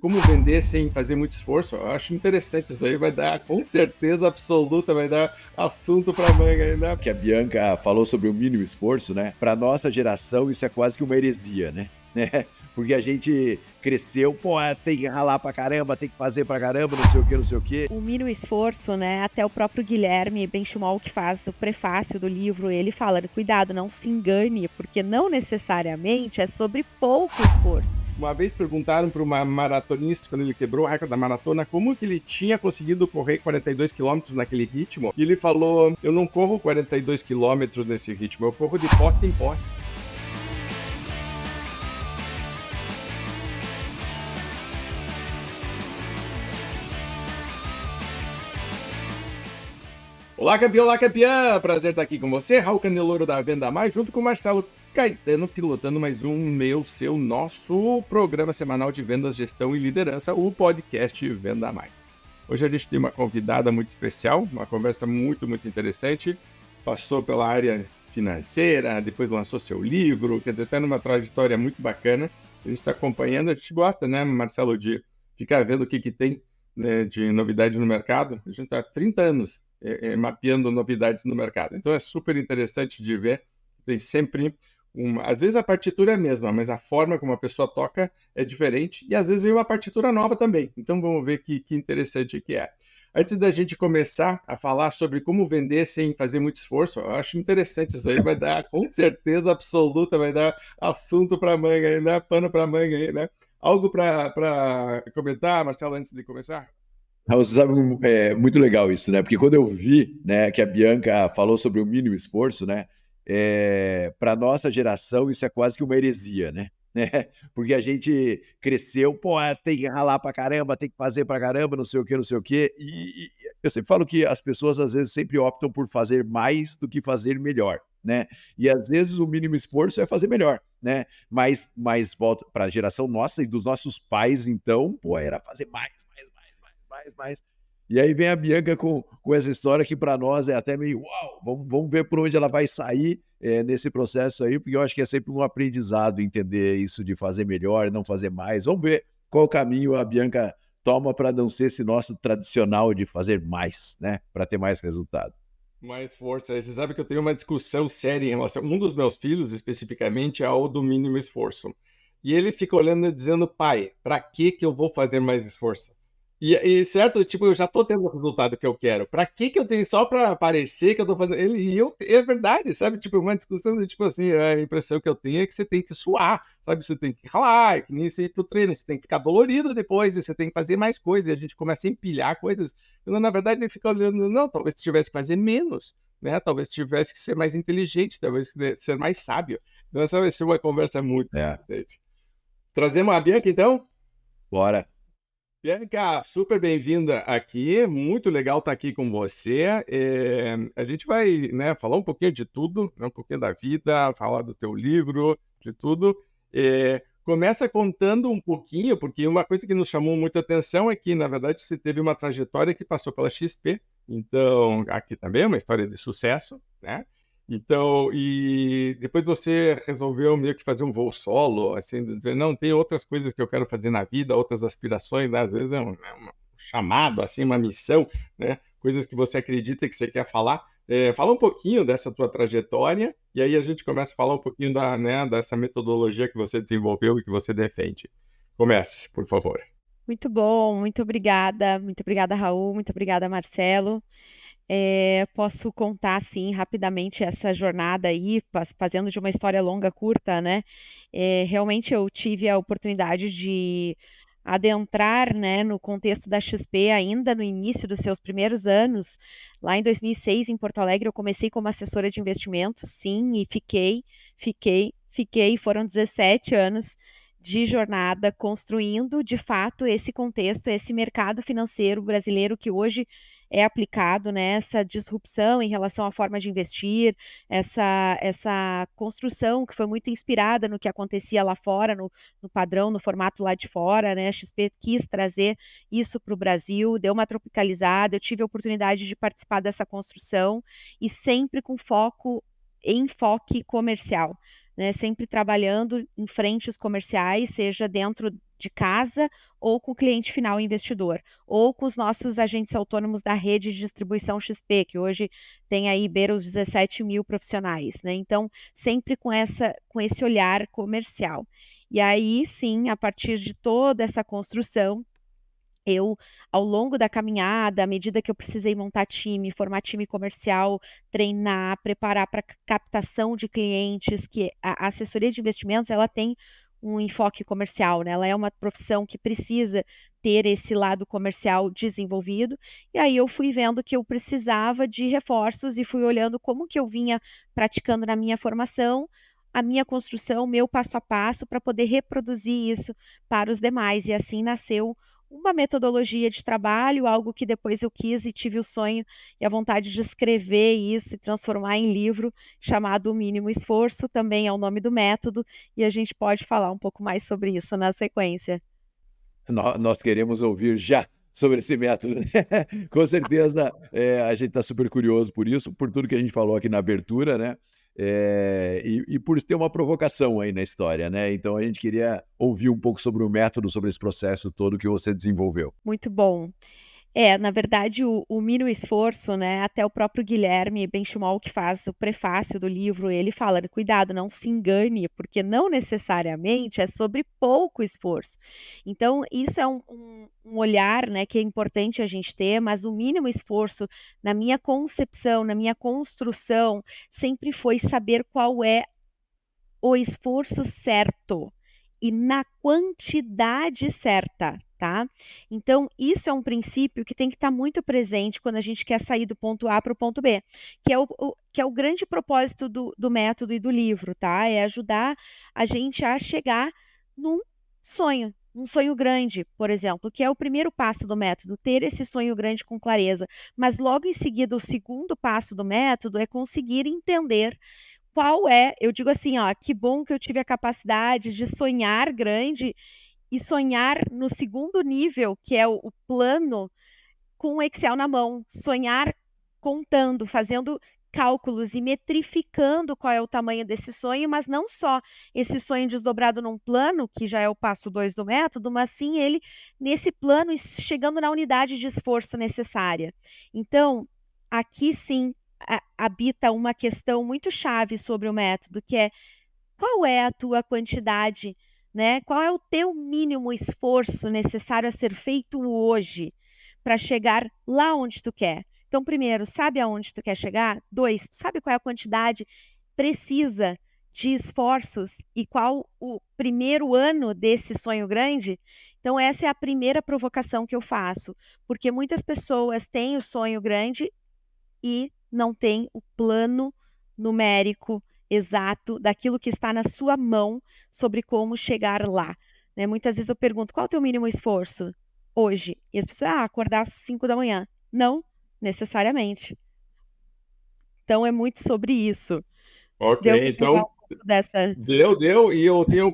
Como vender sem fazer muito esforço? Eu acho interessante isso aí, vai dar, com certeza absoluta, vai dar assunto para manga aí, né? Que a Bianca falou sobre o mínimo esforço, né? Para nossa geração isso é quase que uma heresia, né? Porque a gente cresceu, pô, tem que ralar pra caramba, tem que fazer pra caramba, não sei o que, não sei o que. O mínimo esforço, né? Até o próprio Guilherme Benchimol, que faz o prefácio do livro, ele fala: cuidado, não se engane, porque não necessariamente é sobre pouco esforço. Uma vez perguntaram para uma maratonista, quando ele quebrou o recorde da maratona, como que ele tinha conseguido correr 42 quilômetros naquele ritmo. E ele falou: eu não corro 42 quilômetros nesse ritmo, eu corro de poste em poste. Olá, campeão, olá, campeã! Prazer estar aqui com você, Raul Candeloro da Venda Mais, junto com o Marcelo Caetano, pilotando mais um nosso programa semanal de vendas, gestão e liderança, o podcast Venda Mais. Hoje a gente tem uma convidada muito especial, uma conversa muito interessante, passou pela área financeira, depois lançou seu livro, quer dizer, está numa trajetória muito bacana, a gente está acompanhando, a gente gosta, né, Marcelo, de ficar vendo o que tem, né, de novidade no mercado. A gente está há 30 anos mapeando novidades no mercado. Então é super interessante de ver. Tem sempre às vezes a partitura é a mesma, mas a forma como a pessoa toca é diferente e às vezes vem uma partitura nova também. Então vamos ver que interessante que é. Antes da gente começar a falar sobre como vender sem fazer muito esforço, eu acho interessante isso aí, vai dar, com certeza absoluta, vai dar assunto para manga aí, né? Pano para manga aí, né? Algo para comentar, Marcelo, antes de começar? Você sabe, é muito legal isso, né? Porque quando eu vi, né, que a Bianca falou sobre o mínimo esforço, né? Para nossa geração isso é quase que uma heresia, né? Porque a gente cresceu, pô, tem que ralar pra caramba, tem que fazer pra caramba, não sei o que, não sei o que. E eu sempre falo que as pessoas às vezes sempre optam por fazer mais do que fazer melhor, né? E às vezes o mínimo esforço é fazer melhor, né? Mas volta para a geração nossa e dos nossos pais, então, pô, era fazer mais. E aí vem a Bianca com essa história que para nós é até meio uau, vamos ver por onde ela vai sair nesse processo aí, porque eu acho que é sempre um aprendizado entender isso de fazer melhor, não fazer mais. Vamos ver qual caminho a Bianca toma para não ser esse nosso tradicional de fazer mais, né? Para ter mais resultado. Mais força. Você sabe que eu tenho uma discussão séria em relação. Um dos meus filhos, especificamente, é o do mínimo esforço. E ele fica olhando e dizendo: pai, para que eu vou fazer mais esforço? Certo, tipo, eu já tô tendo o resultado que eu quero. Pra que eu tenho só pra parecer que eu tô fazendo? É verdade, sabe? Tipo, uma discussão de tipo assim, a impressão que eu tenho é que você tem que suar, sabe? Você tem que ralar, é que nem você ir pro treino, você tem que ficar dolorido depois, e você tem que fazer mais coisas, e a gente começa a empilhar coisas. Na verdade, ele fica olhando, não, talvez tivesse que fazer menos, né? Talvez tivesse que ser mais inteligente, talvez ser mais sábio. Então, essa vai ser uma conversa muito importante. Trazemos a Bianca, então? Bora. Bianca, super bem-vinda aqui, muito legal estar aqui com você. A gente vai, né, falar um pouquinho de tudo, né, um pouquinho da vida, falar do teu livro, de tudo. Começa contando um pouquinho, porque uma coisa que nos chamou muita atenção é que, na verdade, você teve uma trajetória que passou pela XP, então aqui também é uma história de sucesso, né? Então, e depois você resolveu meio que fazer um voo solo, assim, dizer, não, tem outras coisas que eu quero fazer na vida, outras aspirações, né? Às vezes é um chamado, assim, uma missão, né? Coisas que você acredita que você quer falar. Fala um pouquinho dessa tua trajetória e aí a gente começa a falar um pouquinho dessa metodologia que você desenvolveu e que você defende. Comece, por favor. Muito bom, muito obrigada, Raul, muito obrigada, Marcelo. Posso contar, sim, rapidamente essa jornada aí, fazendo de uma história longa curta, né? Realmente eu tive a oportunidade de adentrar, né, no contexto da XP ainda no início dos seus primeiros anos. Lá em 2006, em Porto Alegre, eu comecei como assessora de investimentos, sim, e fiquei, foram 17 anos de jornada construindo, de fato, esse contexto, esse mercado financeiro brasileiro que hoje é aplicado nessa disrupção em relação à forma de investir, essa construção que foi muito inspirada no que acontecia lá fora, no padrão, no formato lá de fora, né? A XP quis trazer isso para o Brasil, deu uma tropicalizada, eu tive a oportunidade de participar dessa construção e sempre com foco em enfoque comercial, né? Sempre trabalhando em frentes comerciais, seja dentro de casa ou com o cliente final investidor, ou com os nossos agentes autônomos da rede de distribuição XP, que hoje tem aí beira os 17 mil profissionais, né? Então, sempre com esse olhar comercial. E aí, sim, a partir de toda essa construção, eu, ao longo da caminhada, à medida que eu precisei montar time, formar time comercial, treinar, preparar para captação de clientes, que a assessoria de investimentos, ela tem um enfoque comercial, né? Ela é uma profissão que precisa ter esse lado comercial desenvolvido, e aí eu fui vendo que eu precisava de reforços e fui olhando como que eu vinha praticando na minha formação, a minha construção, meu passo a passo, para poder reproduzir isso para os demais, e assim nasceu uma metodologia de trabalho, algo que depois eu quis e tive o sonho e a vontade de escrever isso e transformar em livro, chamado O Mínimo Esforço, também é o nome do método, e a gente pode falar um pouco mais sobre isso na sequência. Nós queremos ouvir já sobre esse método, né? Com certeza, a gente está super curioso por isso, por tudo que a gente falou aqui na abertura, né? E por ter uma provocação aí na história, né? Então a gente queria ouvir um pouco sobre o método, sobre esse processo todo que você desenvolveu. Muito bom. Na verdade, o mínimo esforço, né, até o próprio Guilherme Benchimol, que faz o prefácio do livro, ele fala, cuidado, não se engane, porque não necessariamente é sobre pouco esforço. Então, isso é um olhar, né, que é importante a gente ter, mas o mínimo esforço, na minha concepção, na minha construção, sempre foi saber qual é o esforço certo e na quantidade certa, tá? Então, isso é um princípio que tem que estar muito presente quando a gente quer sair do ponto A para o ponto B, que é o grande propósito do método e do livro, tá? É ajudar a gente a chegar num sonho, um sonho grande, por exemplo, que é o primeiro passo do método, ter esse sonho grande com clareza. Mas logo em seguida, o segundo passo do método é conseguir entender eu digo assim, ó, que bom que eu tive a capacidade de sonhar grande e sonhar no segundo nível, que é o plano, com o Excel na mão, sonhar contando, fazendo cálculos e metrificando qual é o tamanho desse sonho, mas não só esse sonho desdobrado num plano, que já é o passo 2 do método, mas sim ele nesse plano chegando na unidade de esforço necessária. Então, aqui sim habita uma questão muito chave sobre o método, que é qual é a tua quantidade, né? Qual é o teu mínimo esforço necessário a ser feito hoje para chegar lá onde tu quer? Então, primeiro, sabe aonde tu quer chegar? 2, sabe qual é a quantidade precisa de esforços e qual o primeiro ano desse sonho grande? Então, essa é a primeira provocação que eu faço, porque muitas pessoas têm o sonho grande e não tem o plano numérico exato daquilo que está na sua mão sobre como chegar lá, né? Muitas vezes eu pergunto, qual é o teu mínimo esforço hoje? E as pessoas, acordar às 5 da manhã. Não necessariamente. Então, é muito sobre isso. Ok, Deu para pegar então um pouco dessa... deu, e eu tenho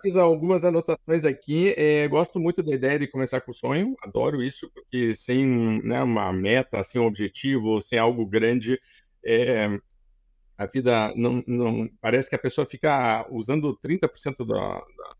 fiz algumas anotações aqui. Gosto muito da ideia de começar com o sonho, adoro isso, porque sem, né, uma meta, sem um objetivo, sem algo grande, a vida não parece que a pessoa fica usando 30% do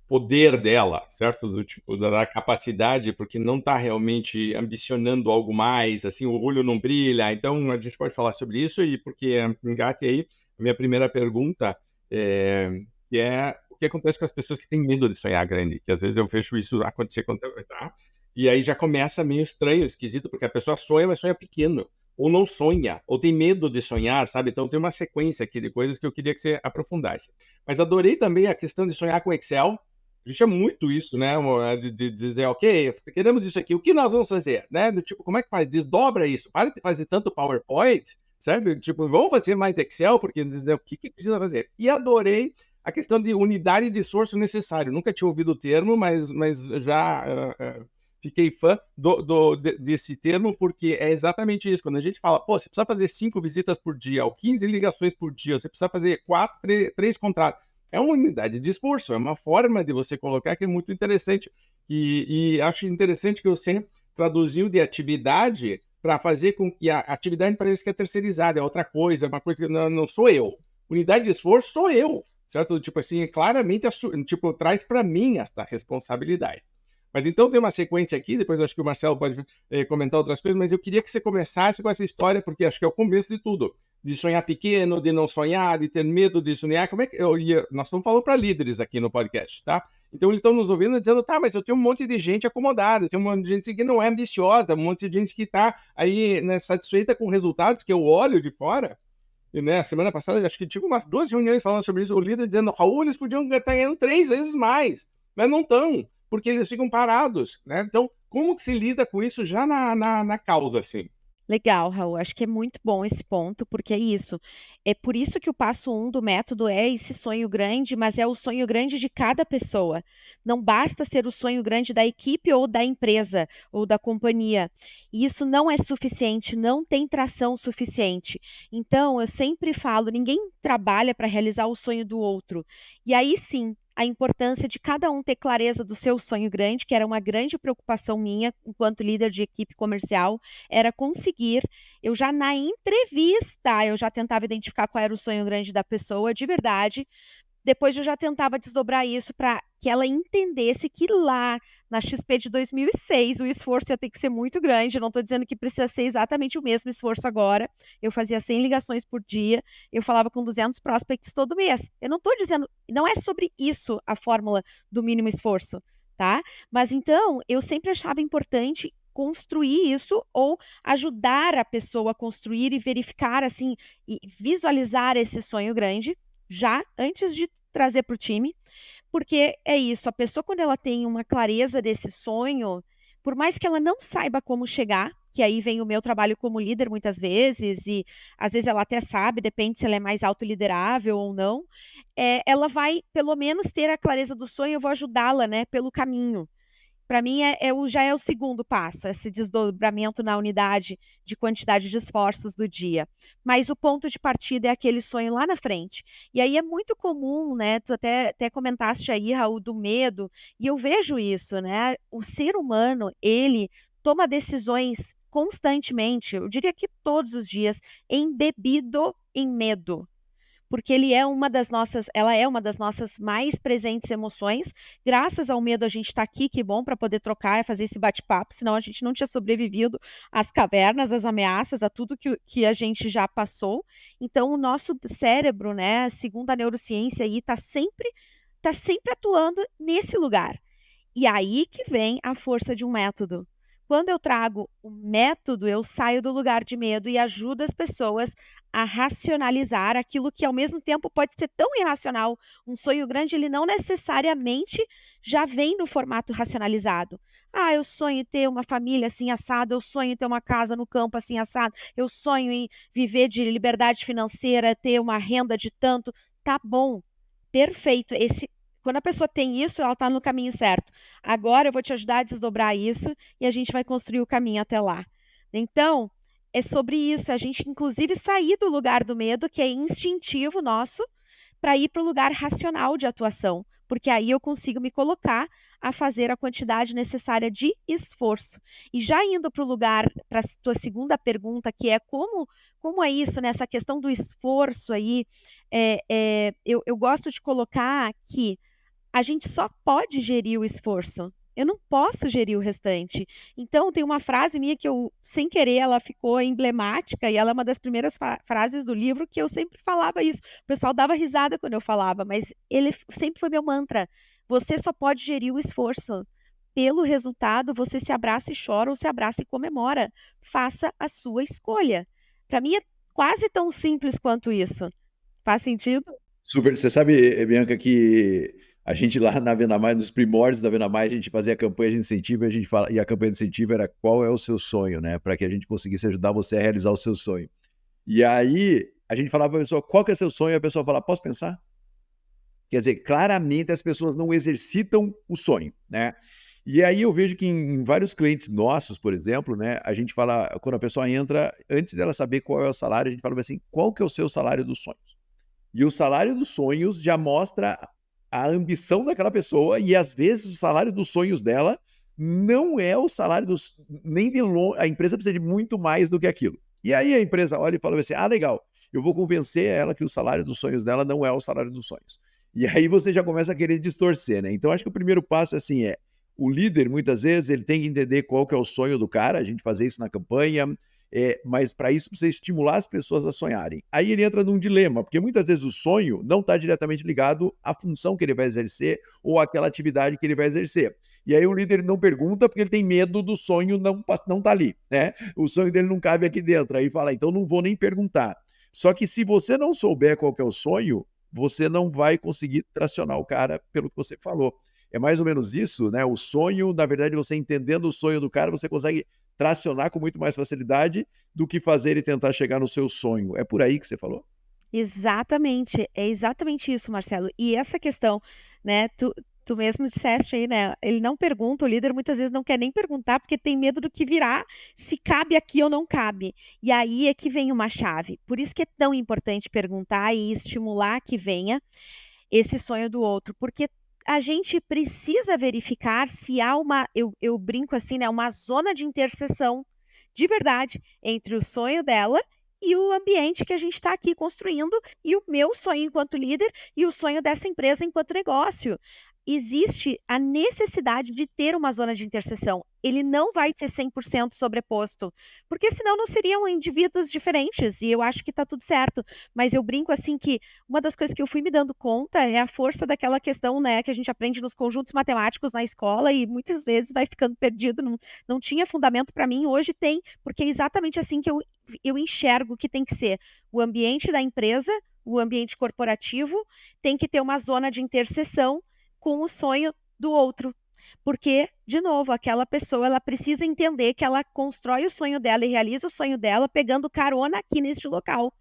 poder dela, certo? Do tipo, da capacidade, porque não está realmente ambicionando algo mais, assim, o olho não brilha. Então, a gente pode falar sobre isso, e porque engate aí a minha primeira pergunta, que é o que acontece com as pessoas que têm medo de sonhar grande, que às vezes eu vejo isso acontecer, tá? E aí já começa meio estranho, esquisito, porque a pessoa sonha, mas sonha pequeno, ou não sonha, ou tem medo de sonhar, sabe? Então tem uma sequência aqui de coisas que eu queria que você aprofundasse. Mas adorei também a questão de sonhar com Excel. A gente é muito isso, né? De dizer, ok, queremos isso aqui, o que nós vamos fazer? Né? Tipo, como é que faz? Desdobra isso, para de fazer tanto PowerPoint, sabe? Tipo, vamos fazer mais Excel, porque o que precisa fazer? E adorei a questão de unidade de esforço necessário. Nunca tinha ouvido o termo, mas já fiquei fã desse termo, porque é exatamente isso. Quando a gente fala, pô, você precisa fazer 5 visitas por dia, ou 15 ligações por dia, você precisa fazer 3 contratos. É uma unidade de esforço, é uma forma de você colocar que é muito interessante. E acho interessante que você traduziu de atividade para fazer com que a atividade parece que é terceirizada, é outra coisa, é uma coisa que não sou eu. Unidade de esforço sou eu, certo? Tipo assim, claramente, tipo, traz para mim esta responsabilidade. Mas então tem uma sequência aqui, depois eu acho que o Marcelo pode comentar outras coisas, mas eu queria que você começasse com essa história, porque acho que é o começo de tudo. De sonhar pequeno, de não sonhar, de ter medo de sonhar. Como é que nós estamos falando para líderes aqui no podcast, tá? Então eles estão nos ouvindo dizendo, tá, mas eu tenho um monte de gente acomodada, eu tenho um monte de gente que não é ambiciosa, um monte de gente que está aí, né, satisfeita com resultados que eu olho de fora. E, né, semana passada, acho que tive umas 2 reuniões falando sobre isso, o líder dizendo, Raul, eles podiam estar ganhando 3 vezes mais, mas não estão, porque eles ficam parados, né? Então, como que se lida com isso já na causa, assim? Legal, Raul. Acho que é muito bom esse ponto, porque é isso. É por isso que o passo 1 do método é esse sonho grande, mas é o sonho grande de cada pessoa. Não basta ser o sonho grande da equipe ou da empresa ou da companhia. E isso não é suficiente, não tem tração suficiente. Então, eu sempre falo, ninguém trabalha para realizar o sonho do outro. E aí sim, a importância de cada um ter clareza do seu sonho grande, que era uma grande preocupação minha enquanto líder de equipe comercial, era conseguir, eu já na entrevista, eu já tentava identificar qual era o sonho grande da pessoa, de verdade. Depois eu já tentava desdobrar isso para que ela entendesse que lá na XP de 2006 o esforço ia ter que ser muito grande. Não estou dizendo que precisa ser exatamente o mesmo esforço agora. Eu fazia 100 ligações por dia, eu falava com 200 prospects todo mês. Eu não estou dizendo, não é sobre isso a fórmula do mínimo esforço, tá? Mas então eu sempre achava importante construir isso ou ajudar a pessoa a construir e verificar assim e visualizar esse sonho grande já antes de trazer para o time, porque é isso, a pessoa quando ela tem uma clareza desse sonho, por mais que ela não saiba como chegar, que aí vem o meu trabalho como líder muitas vezes, e às vezes ela até sabe, depende se ela é mais autoliderável ou não, ela vai pelo menos ter a clareza do sonho, eu vou ajudá-la, né, pelo caminho. Para mim, já é o segundo passo, esse desdobramento na unidade de quantidade de esforços do dia. Mas o ponto de partida é aquele sonho lá na frente. E aí é muito comum, né? Tu até comentaste aí, Raul, do medo, e eu vejo isso, né? O ser humano, ele toma decisões constantemente, eu diria que todos os dias, embebido em medo, porque ela é uma das nossas mais presentes emoções. Graças ao medo a gente está aqui, que bom, para poder trocar e fazer esse bate-papo, senão a gente não tinha sobrevivido às cavernas, às ameaças, a tudo que a gente já passou. Então o nosso cérebro, né, segundo a neurociência aí, tá sempre atuando nesse lugar. E aí que vem a força de um método. Quando eu trago o método, eu saio do lugar de medo e ajudo as pessoas a racionalizar aquilo que ao mesmo tempo pode ser tão irracional. Um sonho grande, ele não necessariamente já vem no formato racionalizado. Ah, eu sonho em ter uma família assim assada, eu sonho em ter uma casa no campo assim assado, eu sonho em viver de liberdade financeira, ter uma renda de tanto. Tá bom, perfeito. Quando a pessoa tem isso, ela está no caminho certo. Agora eu vou te ajudar a desdobrar isso e a gente vai construir o caminho até lá. Então, é sobre isso, a gente inclusive sair do lugar do medo, que é instintivo nosso, para ir para o lugar racional de atuação, porque aí eu consigo me colocar a fazer a quantidade necessária de esforço. E já indo para o lugar, para a tua segunda pergunta, que é como é isso, nessa questão do esforço aí, eu gosto de colocar que a gente só pode gerir o esforço. Eu não posso gerir o restante. Então, tem uma frase minha que eu, sem querer, ela ficou emblemática e ela é uma das primeiras frases do livro que eu sempre falava isso. O pessoal dava risada quando eu falava, mas ele sempre foi meu mantra. Você só pode gerir o esforço. Pelo resultado, você se abraça e chora ou se abraça e comemora. Faça a sua escolha. Para mim é quase tão simples quanto isso. Faz sentido? Super. Você sabe, Bianca, que a gente lá na Venda Mais, nos primórdios da Venda Mais, a gente fazia a campanha de incentivo e a campanha de incentivo era qual é o seu sonho, né? Para que a gente conseguisse ajudar você a realizar o seu sonho. E aí a gente falava para a pessoa, qual que é o seu sonho? E a pessoa falava, posso pensar? Quer dizer, claramente as pessoas não exercitam o sonho, né? E aí eu vejo que em vários clientes nossos, por exemplo, né, a gente fala, quando a pessoa entra, antes dela saber qual é o salário, a gente fala assim, qual que é o seu salário dos sonhos? E o salário dos sonhos já mostra a ambição daquela pessoa e às vezes o salário dos sonhos dela não é o salário dos... Nem de longe, a empresa precisa de muito mais do que aquilo. E aí a empresa olha e fala assim, legal, eu vou convencer ela que o salário dos sonhos dela não é o salário dos sonhos. E aí você já começa a querer distorcer, né? Então acho que o primeiro passo assim o líder muitas vezes ele tem que entender qual que é o sonho do cara, a gente fazer isso na campanha, mas para isso precisa estimular as pessoas a sonharem. Aí ele entra num dilema, porque muitas vezes o sonho não está diretamente ligado à função que ele vai exercer ou àquela atividade que ele vai exercer. E aí o líder não pergunta porque ele tem medo do sonho não tá ali, né? O sonho dele não cabe aqui dentro. Aí fala, então não vou nem perguntar. Só que se você não souber qual que é o sonho, você não vai conseguir tracionar o cara pelo que você falou. É mais ou menos isso, né? O sonho, na verdade, você entendendo o sonho do cara, você consegue tracionar com muito mais facilidade do que fazer ele tentar chegar no seu sonho. É por aí que você falou? Exatamente, é exatamente isso, Marcelo. E essa questão, né, tu mesmo disseste aí, né, ele não pergunta, o líder muitas vezes não quer nem perguntar porque tem medo do que virá, se cabe aqui ou não cabe. E aí é que vem uma chave. Por isso que é tão importante perguntar e estimular que venha esse sonho do outro, porque a gente precisa verificar se há eu brinco assim, né, uma zona de interseção de verdade entre o sonho dela e o ambiente que a gente está aqui construindo e o meu sonho enquanto líder e o sonho dessa empresa enquanto negócio. Existe a necessidade de ter uma zona de interseção. Ele não vai ser 100% sobreposto, porque senão não seriam indivíduos diferentes, e eu acho que está tudo certo. Mas eu brinco assim que uma das coisas que eu fui me dando conta é a força daquela questão, né, que a gente aprende nos conjuntos matemáticos na escola e muitas vezes vai ficando perdido, não tinha fundamento para mim, hoje tem, porque é exatamente assim que eu enxergo que tem que ser o ambiente da empresa, o ambiente corporativo, tem que ter uma zona de interseção com o sonho do outro. Porque, de novo, aquela pessoa ela precisa entender que ela constrói o sonho dela e realiza o sonho dela pegando carona aqui neste local.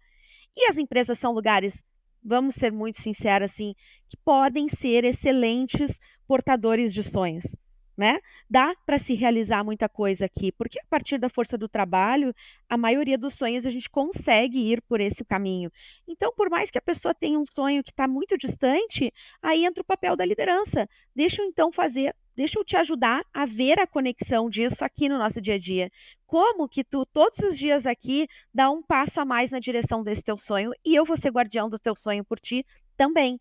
E as empresas são lugares, vamos ser muito sinceros assim, que podem ser excelentes portadores de sonhos, né? Dá para se realizar muita coisa aqui, porque a partir da força do trabalho, a maioria dos sonhos a gente consegue ir por esse caminho. Então, por mais que a pessoa tenha um sonho que está muito distante, aí entra o papel da liderança. Deixa eu então fazer, deixa eu te ajudar a ver a conexão disso aqui no nosso dia a dia. Como que tu, todos os dias aqui, dá um passo a mais na direção desse teu sonho e eu vou ser guardião do teu sonho por ti também.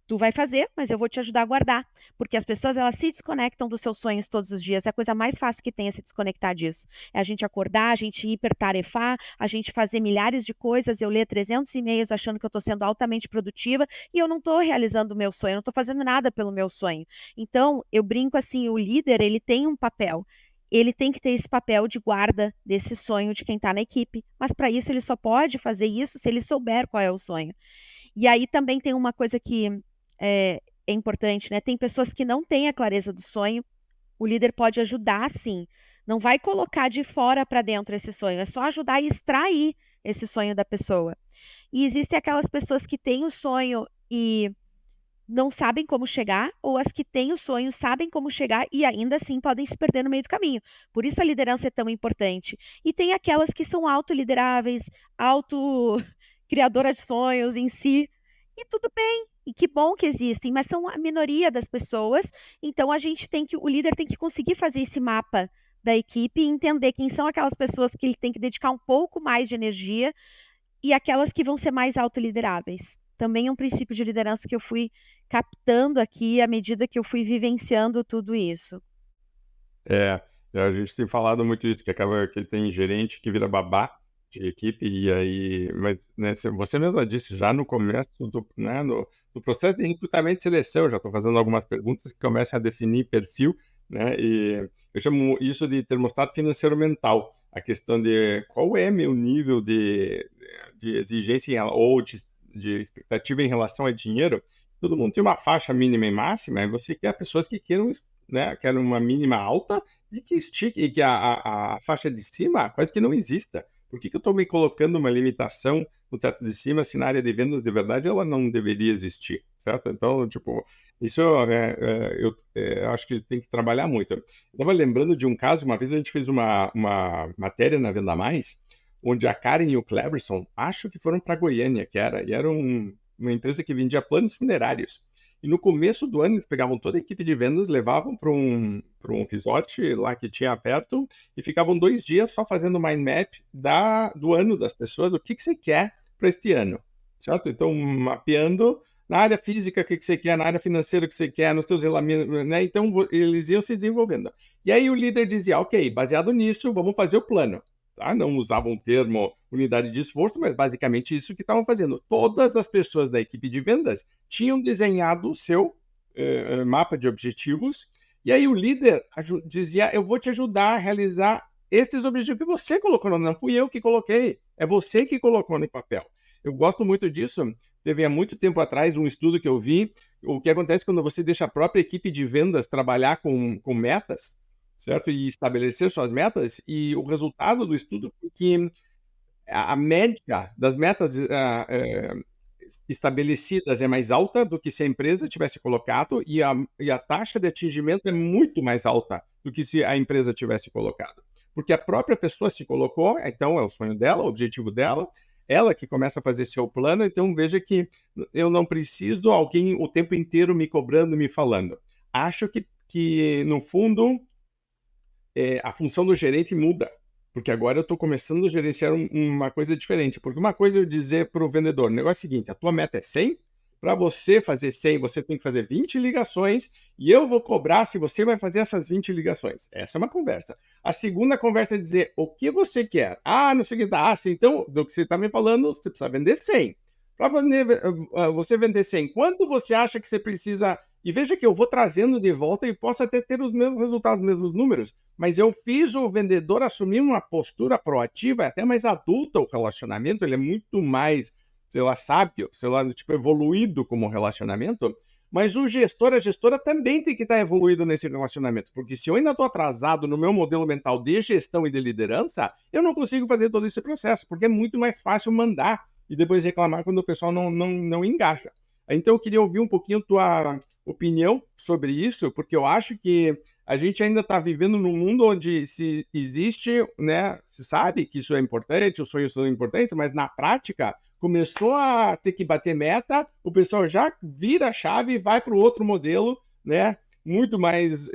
Tu vai fazer, mas eu vou te ajudar a guardar, porque as pessoas elas se desconectam dos seus sonhos todos os dias. É a coisa mais fácil que tem é se desconectar disso. É a gente acordar, a gente hipertarefar, a gente fazer milhares de coisas, eu ler 300 e-mails achando que eu estou sendo altamente produtiva e eu não estou realizando o meu sonho, eu não estou fazendo nada pelo meu sonho. Então, eu brinco assim, o líder, ele tem um papel. Ele tem que ter esse papel de guarda desse sonho de quem está na equipe. Mas para isso ele só pode fazer isso se ele souber qual é o sonho. E aí também tem uma coisa que é importante, né? Tem pessoas que não têm a clareza do sonho, o líder pode ajudar sim. Não vai colocar de fora para dentro esse sonho, é só ajudar a extrair esse sonho da pessoa. E existem aquelas pessoas que têm o sonho e não sabem como chegar, ou as que têm o sonho sabem como chegar e ainda assim podem se perder no meio do caminho. Por isso a liderança é tão importante. E tem aquelas que são autolideráveis, auto-criadora de sonhos em si, e tudo bem. E que bom que existem, mas são a minoria das pessoas. Então o líder tem que conseguir fazer esse mapa da equipe e entender quem são aquelas pessoas que ele tem que dedicar um pouco mais de energia e aquelas que vão ser mais autolideráveis. Também é um princípio de liderança que eu fui captando aqui à medida que eu fui vivenciando tudo isso. A gente tem falado muito isso, que acaba que tem gerente que vira babá de equipe, e aí, mas né, você mesma disse já no começo né, no processo de recrutamento e seleção, eu já estou fazendo algumas perguntas que começam a definir perfil, né, e eu chamo isso de termostato financeiro mental, a questão de qual é meu nível de exigência ou de expectativa em relação a dinheiro. Todo mundo tem uma faixa mínima e máxima, e você quer pessoas que queiram, né, querem uma mínima alta e que estique, e que a faixa de cima quase que não exista. Por que eu estou me colocando uma limitação no teto de cima se na área de vendas de verdade ela não deveria existir, certo? Então, tipo, isso eu acho que tem que trabalhar muito. Eu estava lembrando de um caso, uma vez a gente fez uma matéria na Venda Mais, onde a Karen e o Cleberson, acho que foram para Goiânia, e era uma empresa que vendia planos funerários. E no começo do ano, eles pegavam toda a equipe de vendas, levavam para um resort lá que tinha perto e ficavam 2 dias só fazendo mind map do ano das pessoas, o que você quer para este ano, certo? Então, mapeando na área física, o que você quer, na área financeira, o que você quer, nos teus relamentos, né? Então, eles iam se desenvolvendo. E aí o líder dizia, ok, baseado nisso, vamos fazer o plano. Tá? Não usavam o termo unidade de esforço, mas basicamente isso que estavam fazendo. Todas as pessoas da equipe de vendas tinham desenhado o seu mapa de objetivos, e aí o líder dizia, eu vou te ajudar a realizar esses objetivos que você colocou, não fui eu que coloquei, é você que colocou no papel. Eu gosto muito disso. Teve há muito tempo atrás um estudo que eu vi, o que acontece quando você deixa a própria equipe de vendas trabalhar com metas, certo? E estabelecer suas metas, e o resultado do estudo foi que a média das metas estabelecidas é mais alta do que se a empresa tivesse colocado, e a taxa de atingimento é muito mais alta do que se a empresa tivesse colocado. Porque a própria pessoa se colocou, então é o sonho dela, o objetivo dela, ela que começa a fazer seu plano, então veja que eu não preciso alguém o tempo inteiro me cobrando, me falando. Acho que no fundo, a função do gerente muda, porque agora eu estou começando a gerenciar uma coisa diferente. Porque uma coisa é eu dizer para o vendedor, o negócio é o seguinte, a tua meta é 100, para você fazer 100, você tem que fazer 20 ligações, e eu vou cobrar se você vai fazer essas 20 ligações. Essa é uma conversa. A segunda conversa é dizer, o que você quer? Ah, não sei o que dá. Então, do que você está me falando, você precisa vender 100. Para você vender 100, quanto você acha que você precisa? E veja que eu vou trazendo de volta e posso até ter os mesmos resultados, os mesmos números, mas eu fiz o vendedor assumir uma postura proativa, até mais adulta. O relacionamento, ele é muito mais, sei lá, sábio, sei lá, tipo, evoluído como relacionamento, mas o gestor, a gestora também tem que estar evoluído nesse relacionamento, porque se eu ainda estou atrasado no meu modelo mental de gestão e de liderança, eu não consigo fazer todo esse processo, porque é muito mais fácil mandar e depois reclamar quando o pessoal não engaja. Então eu queria ouvir um pouquinho tua opinião sobre isso, porque eu acho que a gente ainda está vivendo num mundo onde se existe, né, se sabe que isso é importante, os sonhos são importantes, mas na prática começou a ter que bater meta, o pessoal já vira a chave e vai para o outro modelo, né, muito mais,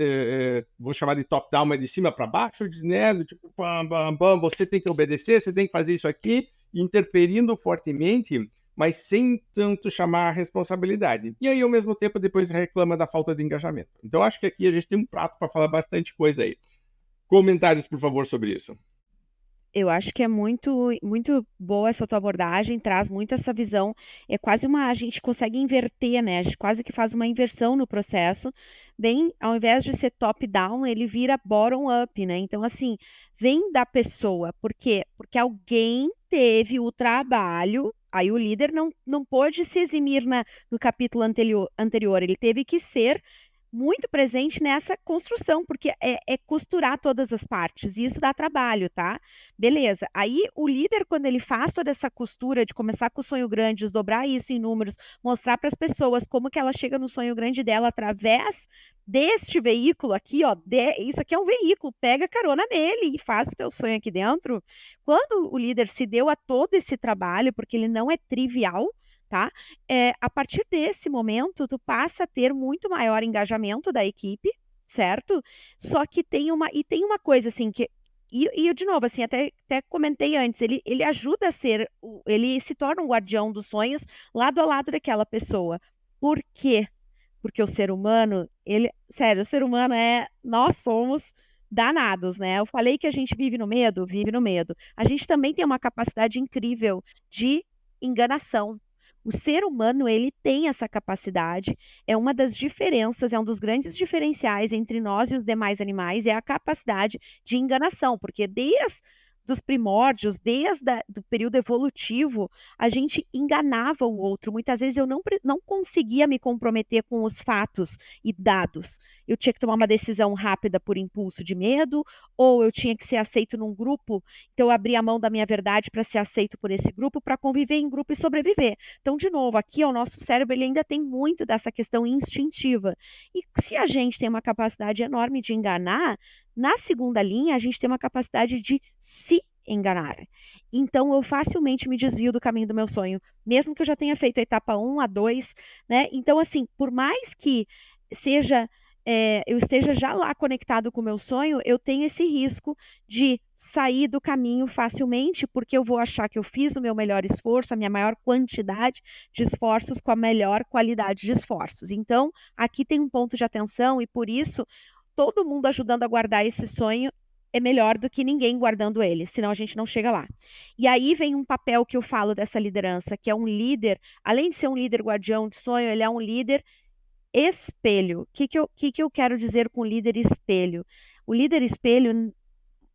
vou chamar de top-down, mas de cima para baixo, né, do tipo, pam, pam, pam, você tem que obedecer, você tem que fazer isso aqui, interferindo fortemente, mas sem tanto chamar a responsabilidade. E aí, ao mesmo tempo, depois reclama da falta de engajamento. Então, acho que aqui a gente tem um prato para falar bastante coisa aí. Comentários, por favor, sobre isso. Eu acho que é muito boa essa tua abordagem, traz muito essa visão, é quase a gente consegue inverter, né, a gente quase que faz uma inversão no processo, bem, ao invés de ser top down, ele vira bottom up, né, então assim, vem da pessoa, por quê? Porque alguém teve o trabalho, aí o líder não pôde se eximir no capítulo anterior, ele teve que ser muito presente nessa construção, porque é costurar todas as partes, e isso dá trabalho, tá? Beleza. Aí o líder, quando ele faz toda essa costura de começar com o sonho grande, desdobrar isso em números, mostrar para as pessoas como que ela chega no sonho grande dela através deste veículo aqui, ó, isso aqui é um veículo, pega carona nele e faz o teu sonho aqui dentro. Quando o líder se deu a todo esse trabalho, porque ele não é trivial, tá? A partir desse momento, tu passa a ter muito maior engajamento da equipe, certo? Só que tem uma coisa assim que de novo, assim, até comentei antes, ele ajuda a ser, ele se torna um guardião dos sonhos lado a lado daquela pessoa. Por quê? Porque o ser humano, sério, o ser humano nós somos danados, né? Eu falei que a gente vive no medo. A gente também tem uma capacidade incrível de enganação. O ser humano, ele tem essa capacidade, é uma das diferenças, é um dos grandes diferenciais entre nós e os demais animais, é a capacidade de enganação, porque desde dos primórdios, desde do período evolutivo, a gente enganava o outro. Muitas vezes eu não conseguia me comprometer com os fatos e dados. Eu tinha que tomar uma decisão rápida por impulso de medo, ou eu tinha que ser aceito num grupo, então eu abria a mão da minha verdade para ser aceito por esse grupo, para conviver em grupo e sobreviver. Então, de novo, aqui o nosso cérebro ele ainda tem muito dessa questão instintiva. E se a gente tem uma capacidade enorme de enganar, na segunda linha, a gente tem uma capacidade de se enganar. Então, eu facilmente me desvio do caminho do meu sonho, mesmo que eu já tenha feito a etapa 1, a 2, né? Então, assim, por mais que eu esteja já lá conectado com o meu sonho, eu tenho esse risco de sair do caminho facilmente, porque eu vou achar que eu fiz o meu melhor esforço, a minha maior quantidade de esforços com a melhor qualidade de esforços. Então, aqui tem um ponto de atenção e por isso todo mundo ajudando a guardar esse sonho é melhor do que ninguém guardando ele, senão a gente não chega lá. E aí vem um papel que eu falo dessa liderança, que é um líder, além de ser um líder guardião de sonho, ele é um líder espelho. O que eu quero dizer com líder espelho? O líder espelho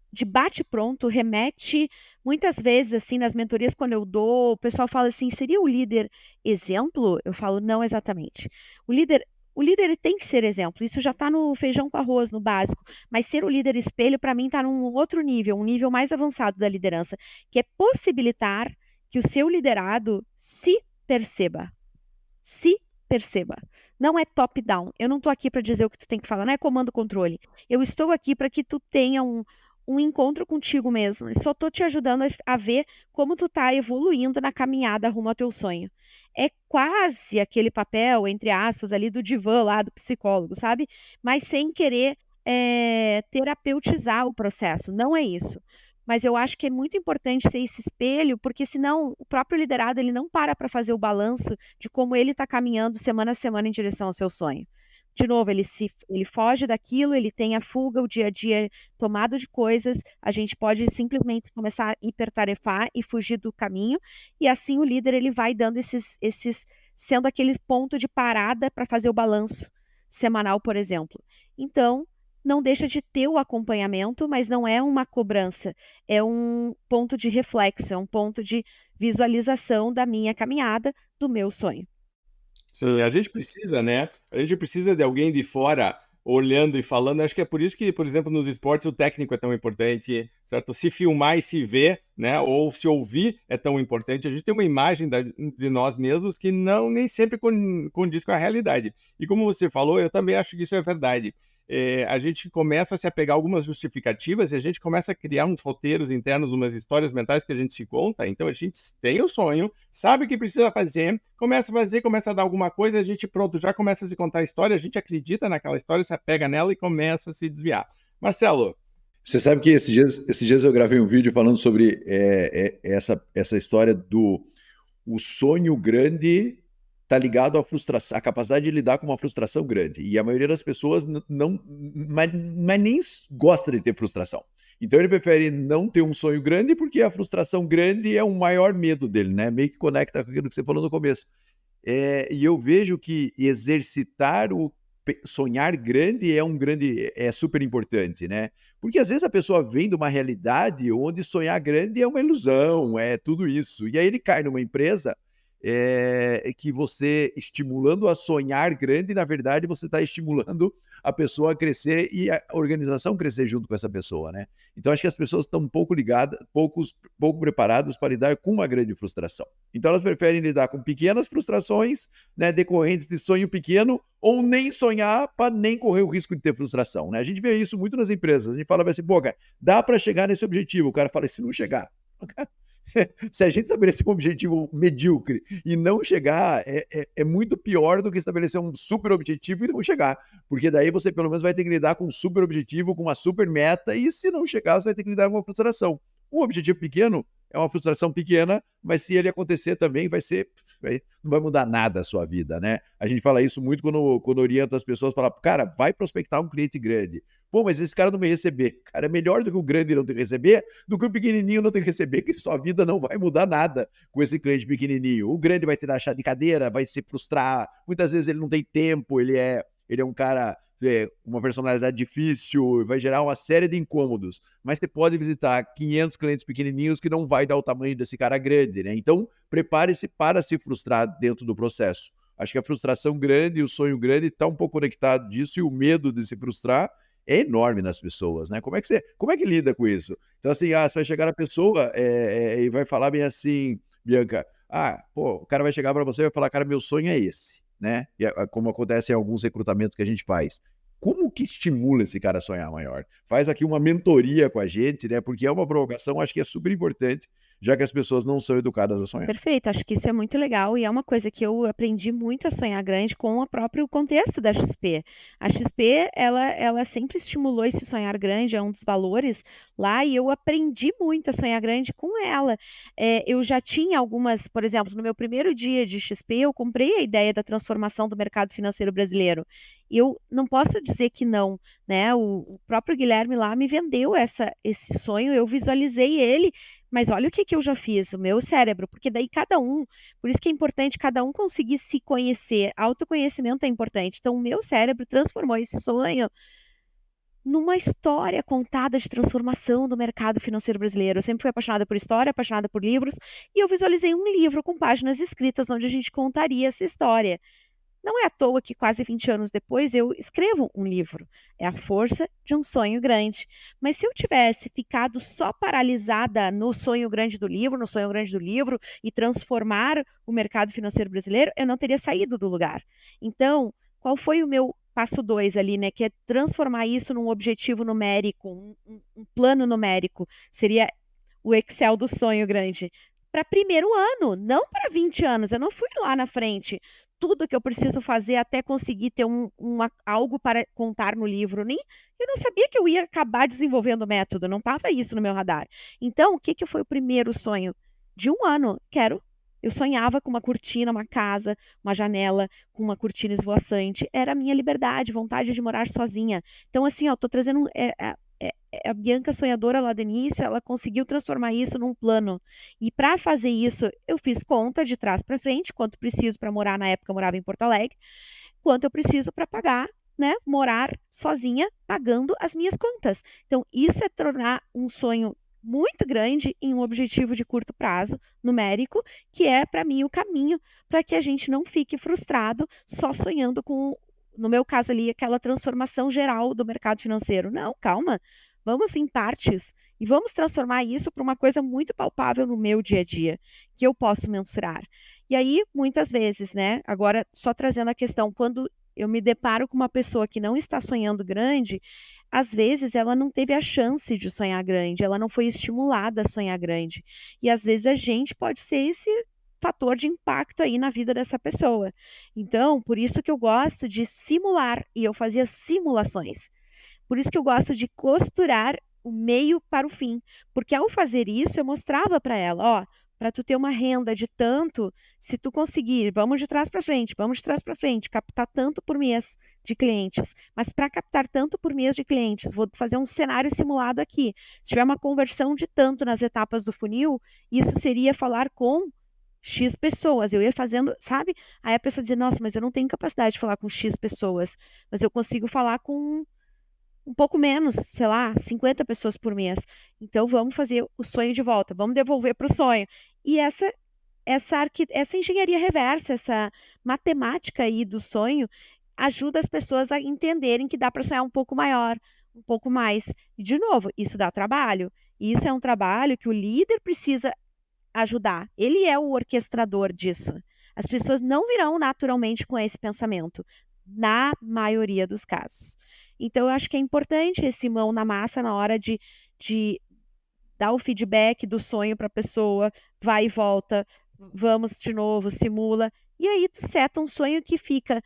de bate-pronto remete muitas vezes assim nas mentorias quando eu dou, o pessoal fala assim, seria o líder exemplo? Eu falo, não exatamente. O líder ele tem que ser exemplo, isso já está no feijão com arroz, no básico, mas ser o líder espelho para mim está num outro nível, um nível mais avançado da liderança, que é possibilitar que o seu liderado se perceba. Se perceba. Não é top-down. Eu não estou aqui para dizer o que tu tem que falar, não é comando-controle. Eu estou aqui para que tu tenha um encontro contigo mesmo. Eu só estou te ajudando a ver como tu está evoluindo na caminhada rumo ao teu sonho. É quase aquele papel, entre aspas, ali do divã lá, do psicólogo, sabe? Mas sem querer terapeutizar o processo. Não é isso. Mas eu acho que é muito importante ser esse espelho, porque senão o próprio liderado ele não para fazer o balanço de como ele está caminhando semana a semana em direção ao seu sonho. De novo, ele foge daquilo, ele tem a fuga, o dia a dia tomado de coisas, a gente pode simplesmente começar a hipertarefar e fugir do caminho, e assim o líder ele vai dando sendo aquele ponto de parada para fazer o balanço semanal, por exemplo. Então, não deixa de ter o acompanhamento, mas não é uma cobrança, é um ponto de reflexo, é um ponto de visualização da minha caminhada, do meu sonho. Sim, a gente precisa, né? A gente precisa de alguém de fora olhando e falando. Acho que é por isso que, por exemplo, nos esportes o técnico é tão importante, certo? Se filmar e se ver, né? Ou se ouvir é tão importante. A gente tem uma imagem de nós mesmos que nem sempre condiz com a realidade. E como você falou, eu também acho que isso é verdade. A gente começa a se apegar a algumas justificativas e a gente começa a criar uns roteiros internos, umas histórias mentais que a gente se conta. Então a gente tem o sonho, sabe o que precisa fazer, começa a fazer, começa a dar alguma coisa, a gente pronto, já começa a se contar a história, a gente acredita naquela história, se apega nela e começa a se desviar. Marcelo. Você sabe que esses dias eu gravei um vídeo falando sobre essa história do o sonho grande está ligado à frustração, à capacidade de lidar com uma frustração grande. E a maioria das pessoas mas nem gosta de ter frustração. Então ele prefere não ter um sonho grande porque a frustração grande é o maior medo dele, né? Meio que conecta com aquilo que você falou no começo. E eu vejo que exercitar o sonhar grande é super importante, né? Porque às vezes a pessoa vem de uma realidade onde sonhar grande é uma ilusão, é tudo isso. E aí ele cai numa empresa que você, estimulando a sonhar grande, na verdade você está estimulando a pessoa a crescer e a organização crescer junto com essa pessoa, né? Então acho que as pessoas estão um pouco ligadas, pouco preparadas para lidar com uma grande frustração. Então elas preferem lidar com pequenas frustrações, né, decorrentes de sonho pequeno, ou nem sonhar para nem correr o risco de ter frustração, né? A gente vê isso muito nas empresas. A gente fala assim, pô, cara, dá para chegar nesse objetivo. O cara fala, se não chegar, se a gente estabelecer um objetivo medíocre e não chegar, é muito pior do que estabelecer um super objetivo e não chegar. Porque daí você pelo menos vai ter que lidar com um super objetivo, com uma super meta, e se não chegar, você vai ter que lidar com uma frustração. Um objetivo pequeno é uma frustração pequena, mas se ele acontecer também não vai mudar nada a sua vida, né? A gente fala isso muito quando orienta as pessoas, fala, cara, vai prospectar um cliente grande. Pô, mas esse cara não vai receber. Cara, é melhor do que o grande não ter que receber do que o pequenininho não ter que receber, que sua vida não vai mudar nada com esse cliente pequenininho. O grande vai ter achar de cadeira, vai se frustrar. Muitas vezes ele não tem tempo, ele é um cara uma personalidade difícil, vai gerar uma série de incômodos. Mas você pode visitar 500 clientes pequenininhos que não vai dar o tamanho desse cara grande, né? Então, prepare-se para se frustrar dentro do processo. Acho que a frustração grande e o sonho grande está um pouco conectado disso, e o medo de se frustrar é enorme nas pessoas, né? Como é que lida com isso? Então, assim, você vai chegar na pessoa e vai falar bem assim, Bianca, o cara vai chegar para você e vai falar, cara, meu sonho é esse, né? E como acontece em alguns recrutamentos que a gente faz. Como que estimula esse cara a sonhar maior? Faz aqui uma mentoria com a gente, né? Porque é uma provocação, acho que é super importante já que as pessoas não são educadas a sonhar. Perfeito, acho que isso é muito legal e é uma coisa que eu aprendi muito a sonhar grande com o próprio contexto da XP. A XP, ela sempre estimulou esse sonhar grande, é um dos valores lá, e eu aprendi muito a sonhar grande com ela. Eu já tinha algumas, por exemplo, no meu primeiro dia de XP, eu comprei a ideia da transformação do mercado financeiro brasileiro. Eu não posso dizer que não, né? O próprio Guilherme lá me vendeu esse sonho, eu visualizei ele, mas olha o que eu já fiz, o meu cérebro, porque daí por isso que é importante cada um conseguir se conhecer, autoconhecimento é importante. Então, o meu cérebro transformou esse sonho numa história contada de transformação do mercado financeiro brasileiro. Eu sempre fui apaixonada por história, apaixonada por livros, e eu visualizei um livro com páginas escritas onde a gente contaria essa história. Não é à toa que quase 20 anos depois eu escrevo um livro. É a força de um sonho grande. Mas se eu tivesse ficado só paralisada no sonho grande do livro, e transformar o mercado financeiro brasileiro, eu não teria saído do lugar. Então, qual foi o meu passo 2 ali, né? Que é transformar isso num objetivo numérico, um plano numérico. Seria o Excel do sonho grande. Para primeiro ano, não para 20 anos. Eu não fui lá na frente. Tudo que eu preciso fazer até conseguir ter algo para contar no livro. Eu não sabia que eu ia acabar desenvolvendo o método, não estava isso no meu radar. Então, o que foi o primeiro sonho? De um ano, eu sonhava com uma cortina, uma casa, uma janela, com uma cortina esvoaçante. Era a minha liberdade, vontade de morar sozinha. Então, assim, eu tô trazendo a Bianca sonhadora lá do início, ela conseguiu transformar isso num plano. E para fazer isso, eu fiz conta de trás para frente, quanto preciso para morar, na época eu morava em Porto Alegre, quanto eu preciso para pagar, né, morar sozinha, pagando as minhas contas. Então, isso é tornar um sonho muito grande em um objetivo de curto prazo, numérico, que é, para mim, o caminho para que a gente não fique frustrado só sonhando com, no meu caso ali, aquela transformação geral do mercado financeiro. Não, calma, vamos em partes e vamos transformar isso para uma coisa muito palpável no meu dia a dia, que eu posso mensurar. E aí, muitas vezes, né, agora só trazendo a questão, quando eu me deparo com uma pessoa que não está sonhando grande, às vezes ela não teve a chance de sonhar grande, ela não foi estimulada a sonhar grande. E às vezes a gente pode ser esse fator de impacto aí na vida dessa pessoa. Então, por isso que eu gosto de simular, e eu fazia simulações. Por isso que eu gosto de costurar o meio para o fim, porque ao fazer isso eu mostrava para ela, ó, para tu ter uma renda de tanto, se tu conseguir, vamos de trás para frente, captar tanto por mês de clientes. Mas para captar tanto por mês de clientes, vou fazer um cenário simulado aqui. Se tiver uma conversão de tanto nas etapas do funil, isso seria falar com X pessoas. Eu ia fazendo, sabe? Aí a pessoa dizia, nossa, mas eu não tenho capacidade de falar com X pessoas, mas eu consigo falar com um pouco menos, sei lá, 50 pessoas por mês. Então, vamos fazer o sonho de volta, vamos devolver para o sonho. E essa engenharia reversa, essa matemática aí do sonho, ajuda as pessoas a entenderem que dá para sonhar um pouco maior, um pouco mais. E, de novo, isso dá trabalho. Isso é um trabalho que o líder precisa ajudar. Ele é o orquestrador disso. As pessoas não virão naturalmente com esse pensamento, na maioria dos casos. Então, eu acho que é importante esse mão na massa na hora de dar o feedback do sonho para a pessoa, vai e volta, vamos de novo, simula, e aí tu seta um sonho que fica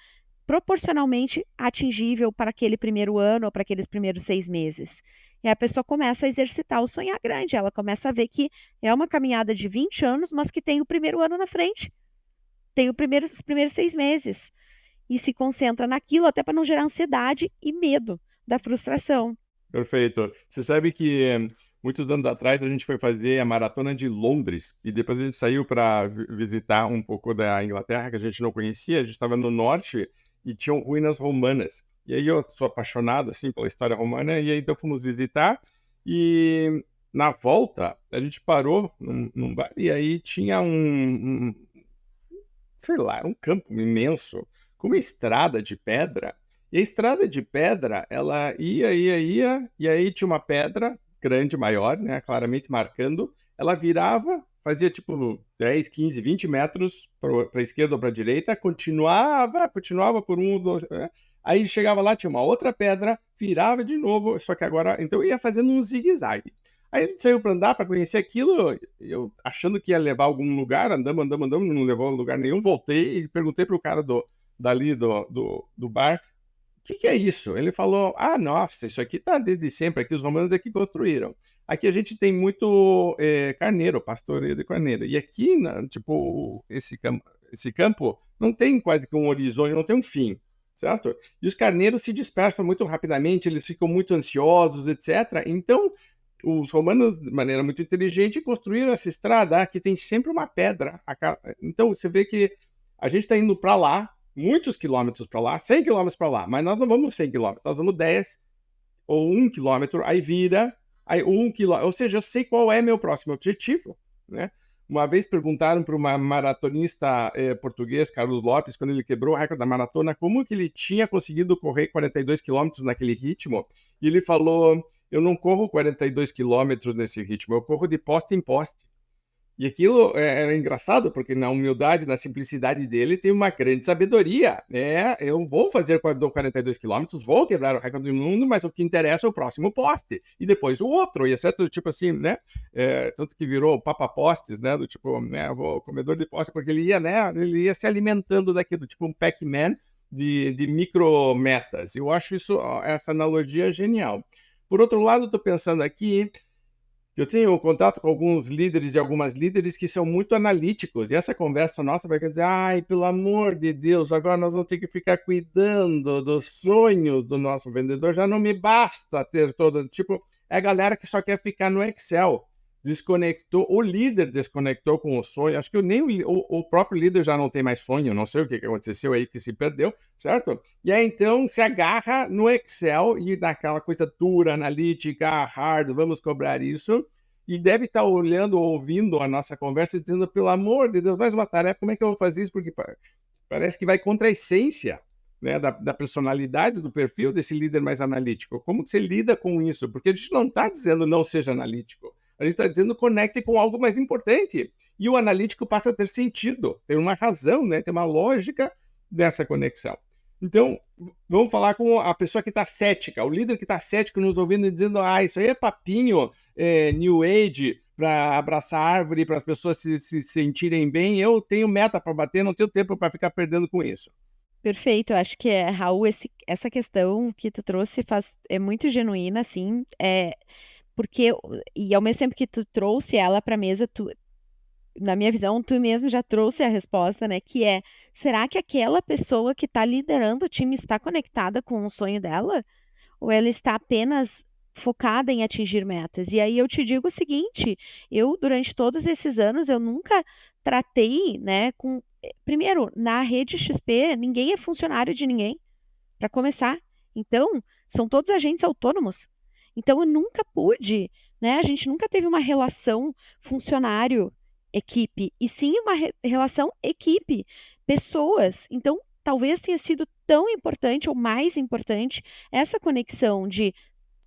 proporcionalmente atingível para aquele primeiro ano ou para aqueles primeiros 6 meses. E aí a pessoa começa a exercitar o sonhar grande, ela começa a ver que é uma caminhada de 20 anos, mas que tem o primeiro ano na frente, tem os primeiros 6 meses. E se concentra naquilo até para não gerar ansiedade e medo da frustração. Perfeito. Você sabe que muitos anos atrás a gente foi fazer a maratona de Londres e depois a gente saiu para visitar um pouco da Inglaterra que a gente não conhecia. A gente estava no norte e tinham ruínas romanas. E aí eu sou apaixonado assim pela história romana e aí então fomos visitar e na volta a gente parou num bar e aí tinha sei lá, um campo imenso com uma estrada de pedra. E a estrada de pedra, ela ia, e aí tinha uma pedra grande, maior, né, claramente marcando, ela virava, fazia tipo 10, 15, 20 metros para a esquerda ou para a direita, continuava por aí chegava lá, tinha uma outra pedra, virava de novo, só que agora, então ia fazendo um zigue-zague. Aí a gente saiu para andar, para conhecer aquilo, eu achando que ia levar a algum lugar, andamos, não levou a lugar nenhum, voltei e perguntei pro cara dali do bar, o que é isso? Ele falou, nossa, isso aqui tá desde sempre, aqui os romanos é que construíram. Aqui a gente tem muito carneiro, pastoreio de carneiro. E aqui, tipo, esse campo não tem quase que um horizonte, não tem um fim, certo? E os carneiros se dispersam muito rapidamente, eles ficam muito ansiosos, etc. Então, os romanos, de maneira muito inteligente, construíram essa estrada que tem sempre uma pedra. Então, você vê que a gente está indo para lá, muitos quilômetros para lá, 100 quilômetros para lá, mas nós não vamos 100 quilômetros, nós vamos 10 ou 1 quilômetro, aí vira, aí 1 quilômetro, ou seja, eu sei qual é meu próximo objetivo, né? Uma vez perguntaram para uma maratonista português, Carlos Lopes, quando ele quebrou o recorde da maratona, como que ele tinha conseguido correr 42 quilômetros naquele ritmo, e ele falou, eu não corro 42 quilômetros nesse ritmo, eu corro de poste em poste. E aquilo era engraçado, porque na humildade, na simplicidade dele, tem uma grande sabedoria. Eu vou fazer 42 quilômetros, vou quebrar o recorde do mundo, mas o que interessa é o próximo poste. E depois o outro. E é certo, tipo assim, né? Tanto que virou Papa Postes, né? Do tipo, né? Vou comedor de postes, porque ele ia, né? Ele ia se alimentando daquilo, tipo um Pac-Man de micro metas. Eu acho essa analogia genial. Por outro lado, estou pensando aqui, eu tenho contato com alguns líderes e algumas líderes que são muito analíticos, e essa conversa nossa vai dizer, ai, pelo amor de Deus, agora nós vamos ter que ficar cuidando dos sonhos do nosso vendedor, já não me basta ter todo, tipo, é a galera que só quer ficar no Excel, desconectou, o líder desconectou com o sonho, acho que nem o próprio líder já não tem mais sonho, não sei o que aconteceu aí que se perdeu, certo? E aí então se agarra no Excel e naquela coisa dura, analítica, hard, vamos cobrar isso, e deve estar olhando, ouvindo a nossa conversa e dizendo, pelo amor de Deus, mais uma tarefa, como é que eu vou fazer isso? Porque parece que vai contra a essência, né, da personalidade, do perfil desse líder mais analítico. Como que você lida com isso? Porque a gente não está dizendo não seja analítico, a gente está dizendo conecte com algo mais importante. E o analítico passa a ter sentido, tem uma razão, né? Tem uma lógica dessa conexão. Então, vamos falar com a pessoa que está cética, o líder que está cético nos ouvindo e dizendo, isso aí é papinho, New Age, para abraçar árvore, para as pessoas se sentirem bem. Eu tenho meta para bater, não tenho tempo para ficar perdendo com isso. Perfeito, eu acho que Raul, essa questão que tu trouxe é muito genuína, assim, porque, e ao mesmo tempo que tu trouxe ela para a mesa, na minha visão, tu mesmo já trouxe a resposta, né? Que será que aquela pessoa que está liderando o time está conectada com o sonho dela? Ou ela está apenas focada em atingir metas? E aí eu te digo o seguinte, durante todos esses anos, eu nunca tratei, né, primeiro, na rede XP, ninguém é funcionário de ninguém, para começar. Então, são todos agentes autônomos. Então, eu nunca pude, né? A gente nunca teve uma relação funcionário-equipe, e sim uma relação equipe-pessoas. Então, talvez tenha sido tão importante ou mais importante essa conexão de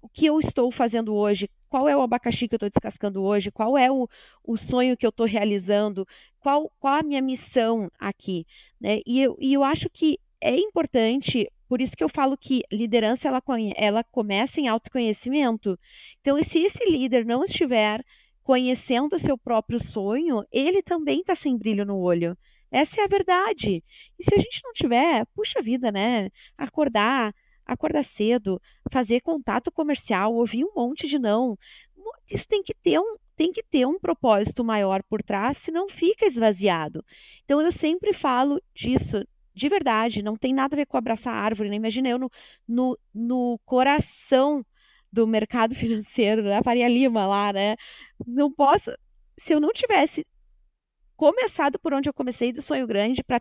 o que eu estou fazendo hoje, qual é o abacaxi que eu estou descascando hoje, qual é o sonho que eu estou realizando, qual a minha missão aqui, né? E eu acho que é importante, por isso que eu falo que liderança ela começa em autoconhecimento. Então, se esse líder não estiver conhecendo o seu próprio sonho, ele também está sem brilho no olho. Essa é a verdade. E se a gente não tiver, puxa vida, né? Acordar cedo, fazer contato comercial, ouvir um monte de não. Isso tem que ter um propósito maior por trás, senão fica esvaziado. Então, eu sempre falo disso, de verdade, não tem nada a ver com abraçar a árvore, né? Imagina eu no coração do mercado financeiro, na Faria Lima lá, né? Não posso, se eu não tivesse começado por onde eu comecei, do sonho grande, para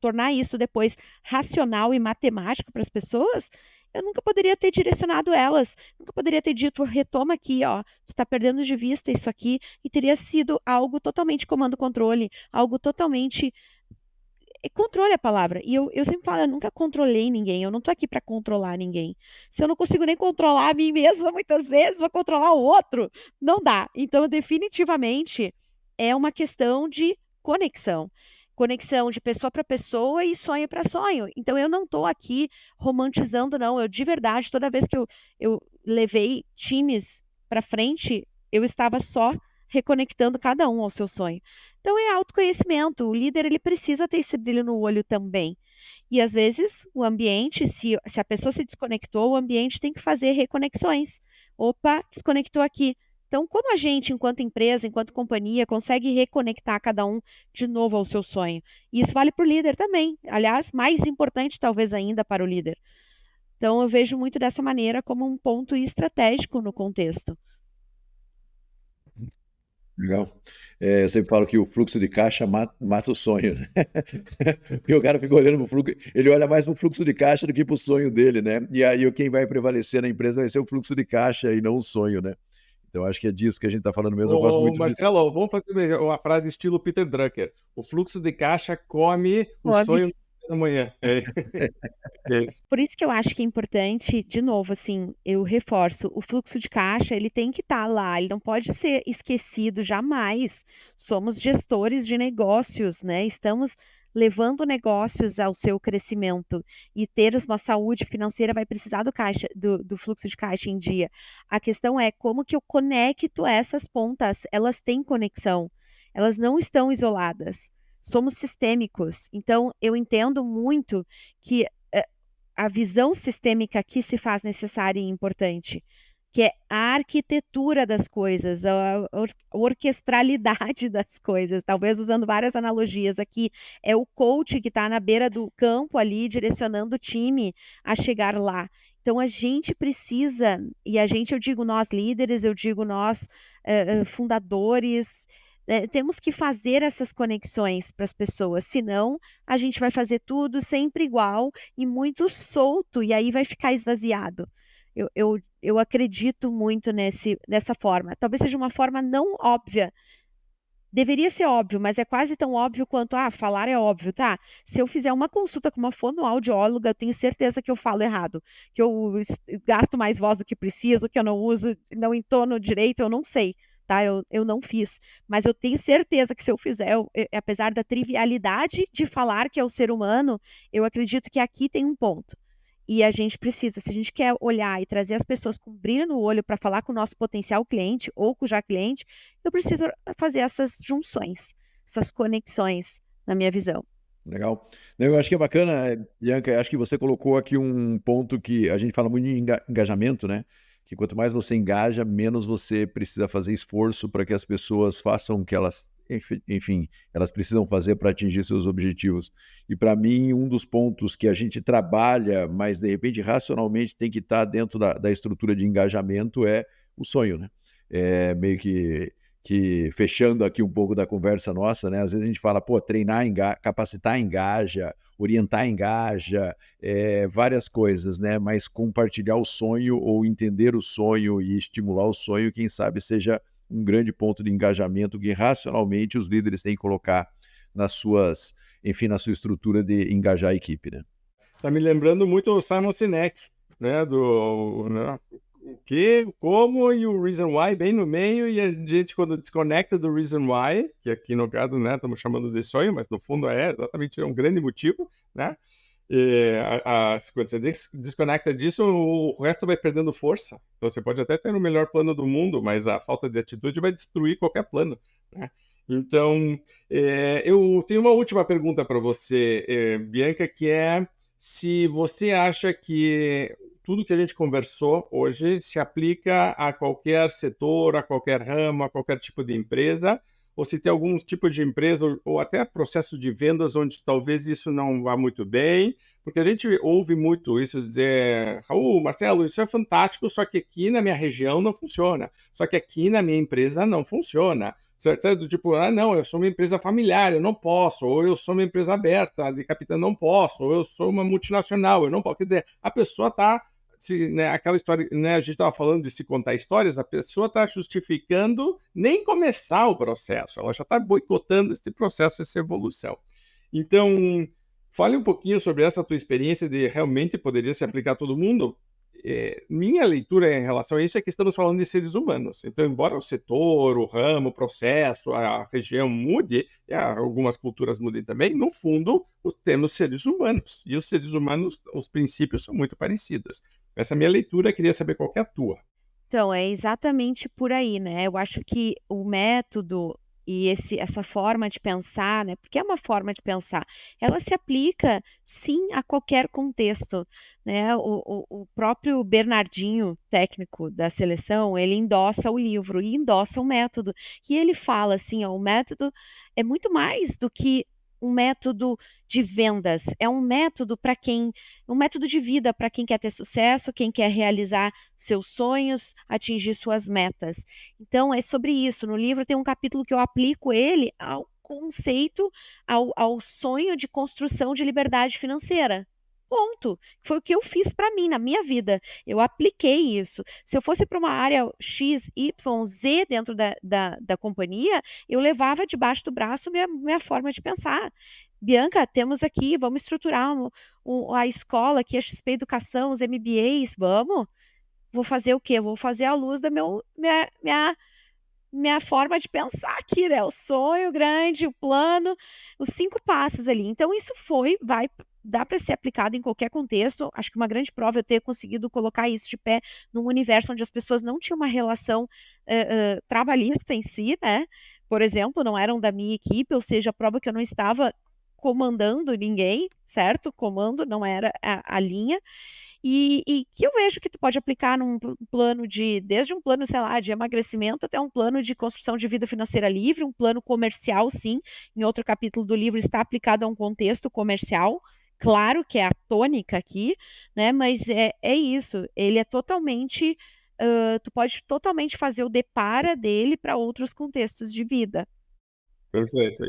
tornar isso depois racional e matemático para as pessoas, eu nunca poderia ter direcionado elas, nunca poderia ter dito, retoma aqui, ó, tu tá perdendo de vista isso aqui, e teria sido algo totalmente comando-controle, algo totalmente... Controle a palavra. E eu sempre falo, eu nunca controlei ninguém, eu não tô aqui para controlar ninguém. Se eu não consigo nem controlar a mim mesma, muitas vezes, vou controlar o outro. Não dá. Então, definitivamente, é uma questão de conexão. Conexão de pessoa para pessoa e sonho para sonho. Então, eu não tô aqui romantizando, não. Eu, de verdade, toda vez que eu levei times para frente, eu estava só reconectando cada um ao seu sonho. Então é autoconhecimento, o líder ele precisa ter esse brilho no olho também. E às vezes o ambiente, se a pessoa se desconectou, o ambiente tem que fazer reconexões. Opa, desconectou aqui. Então, como a gente, enquanto empresa, enquanto companhia, consegue reconectar cada um de novo ao seu sonho? E isso vale para o líder também. Aliás, mais importante talvez ainda para o líder. Então, eu vejo muito dessa maneira como um ponto estratégico no contexto. Legal. Eu sempre falo que o fluxo de caixa mata o sonho, né? Porque o cara fica olhando pro fluxo, ele olha mais pro fluxo de caixa do que pro sonho dele, né? E aí quem vai prevalecer na empresa vai ser o fluxo de caixa e não o sonho, né? Então acho que é disso que a gente está falando mesmo. Eu gosto muito Marcelo, vamos fazer uma frase estilo Peter Drucker. O fluxo de caixa come o sonho da manhã. Por isso que eu acho que é importante, de novo, assim, eu reforço, o fluxo de caixa, ele tem que estar lá, ele não pode ser esquecido jamais. Somos gestores de negócios, né? Estamos levando negócios ao seu crescimento e ter uma saúde financeira vai precisar do fluxo de caixa em dia. A questão é como que eu conecto essas pontas, elas têm conexão, elas não estão isoladas. Somos sistêmicos, então eu entendo muito que a visão sistêmica aqui se faz necessária e importante, que é a arquitetura das coisas, a orquestralidade das coisas, talvez usando várias analogias aqui, é o coach que está na beira do campo ali, direcionando o time a chegar lá. Então, a gente precisa, e a gente, eu digo nós líderes, eu digo nós fundadores, temos que fazer essas conexões para as pessoas, senão a gente vai fazer tudo sempre igual e muito solto, e aí vai ficar esvaziado. Eu acredito muito dessa forma. Talvez seja uma forma não óbvia. Deveria ser óbvio, mas é quase tão óbvio quanto, falar é óbvio, tá? Se eu fizer uma consulta com uma fonoaudióloga, eu tenho certeza que eu falo errado, que eu gasto mais voz do que preciso, que eu não uso, não entono direito, eu não sei. Tá? Eu não fiz, mas eu tenho certeza que se eu fizer, apesar da trivialidade de falar que é o ser humano, eu acredito que aqui tem um ponto. E a gente precisa, se a gente quer olhar e trazer as pessoas com brilho no olho para falar com o nosso potencial cliente ou com o já cliente, eu preciso fazer essas junções, essas conexões, na minha visão. Legal. Eu acho que é bacana, Bianca, acho que você colocou aqui um ponto que a gente fala muito de engajamento, né? Que quanto mais você engaja, menos você precisa fazer esforço para que as pessoas façam o que elas, enfim, elas precisam fazer para atingir seus objetivos. E para mim, um dos pontos que a gente trabalha, mas de repente racionalmente tem que estar dentro da estrutura de engajamento é o sonho, né? Meio que fechando aqui um pouco da conversa nossa, né? Às vezes a gente fala, treinar capacitar engaja, orientar engaja, várias coisas, né? Mas compartilhar o sonho ou entender o sonho e estimular o sonho, quem sabe seja um grande ponto de engajamento que racionalmente os líderes têm que colocar na sua estrutura de engajar a equipe, né? Tá me lembrando muito o Simon Sinek, né? O que, como e o reason why bem no meio, e a gente quando desconecta do reason why, que aqui no caso, né, estamos chamando de sonho, mas no fundo é exatamente um grande motivo, né? Quando você desconecta disso, o resto vai perdendo força. Então você pode até ter o melhor plano do mundo, mas a falta de atitude vai destruir qualquer plano, né? Então, eu tenho uma última pergunta para você, Bianca, que é se você acha que tudo que a gente conversou hoje se aplica a qualquer setor, a qualquer ramo, a qualquer tipo de empresa, ou se tem algum tipo de empresa ou até processo de vendas onde talvez isso não vá muito bem, porque a gente ouve muito isso dizer, Raul, Marcelo, isso é fantástico, só que aqui na minha região não funciona, só que aqui na minha empresa não funciona. Certo? Do tipo, não, eu sou uma empresa familiar, eu não posso, ou eu sou uma empresa aberta, de capital, não posso, ou eu sou uma multinacional, eu não posso. Quer dizer, a pessoa está, né, aquela história, né, a gente estava falando de se contar histórias, a pessoa está justificando nem começar o processo, ela já está boicotando esse processo, essa evolução. Então, fale um pouquinho sobre essa tua experiência de realmente poderia se aplicar a todo mundo. Minha leitura em relação a isso é que estamos falando de seres humanos. Então, embora o setor, o ramo, o processo, a região mude, e algumas culturas mudem também, no fundo, temos seres humanos. E os seres humanos, os princípios são muito parecidos. Essa é a minha leitura, queria saber qual que é a tua. Então, é exatamente por aí, né? Eu acho que o método e essa forma de pensar, né? Porque é uma forma de pensar, ela se aplica sim a qualquer contexto, né? O próprio Bernardinho, técnico da seleção, ele endossa o livro e endossa o método. E ele fala assim: ó, o método é muito mais do que um método de vendas, é um método de vida para quem quer ter sucesso, quem quer realizar seus sonhos, atingir suas metas. Então, é sobre isso. No livro tem um capítulo que eu aplico ele ao conceito, ao sonho de construção de liberdade financeira. Ponto. Foi o que eu fiz para mim, na minha vida. Eu apliquei isso. Se eu fosse para uma área X, Y, Z dentro da companhia, eu levava debaixo do braço minha forma de pensar. Bianca, temos aqui, vamos estruturar a escola aqui, a XP Educação, os MBAs, vamos? Vou fazer o quê? Vou fazer à luz da minha forma de pensar aqui, né? O sonho grande, o plano, os 5 passos ali. Então, isso dá para ser aplicado em qualquer contexto. Acho que uma grande prova é eu ter conseguido colocar isso de pé num universo onde as pessoas não tinham uma relação trabalhista em si, né? Por exemplo, não eram da minha equipe, ou seja, a prova que eu não estava comandando ninguém, certo? Comando não era a linha. E que eu vejo que tu pode aplicar num plano desde um plano, sei lá, de emagrecimento até um plano de construção de vida financeira livre, um plano comercial, sim. Em outro capítulo do livro está aplicado a um contexto comercial, claro que é a tônica aqui, né? Mas é isso, ele é totalmente, tu pode totalmente fazer o depara dele para outros contextos de vida. Perfeito.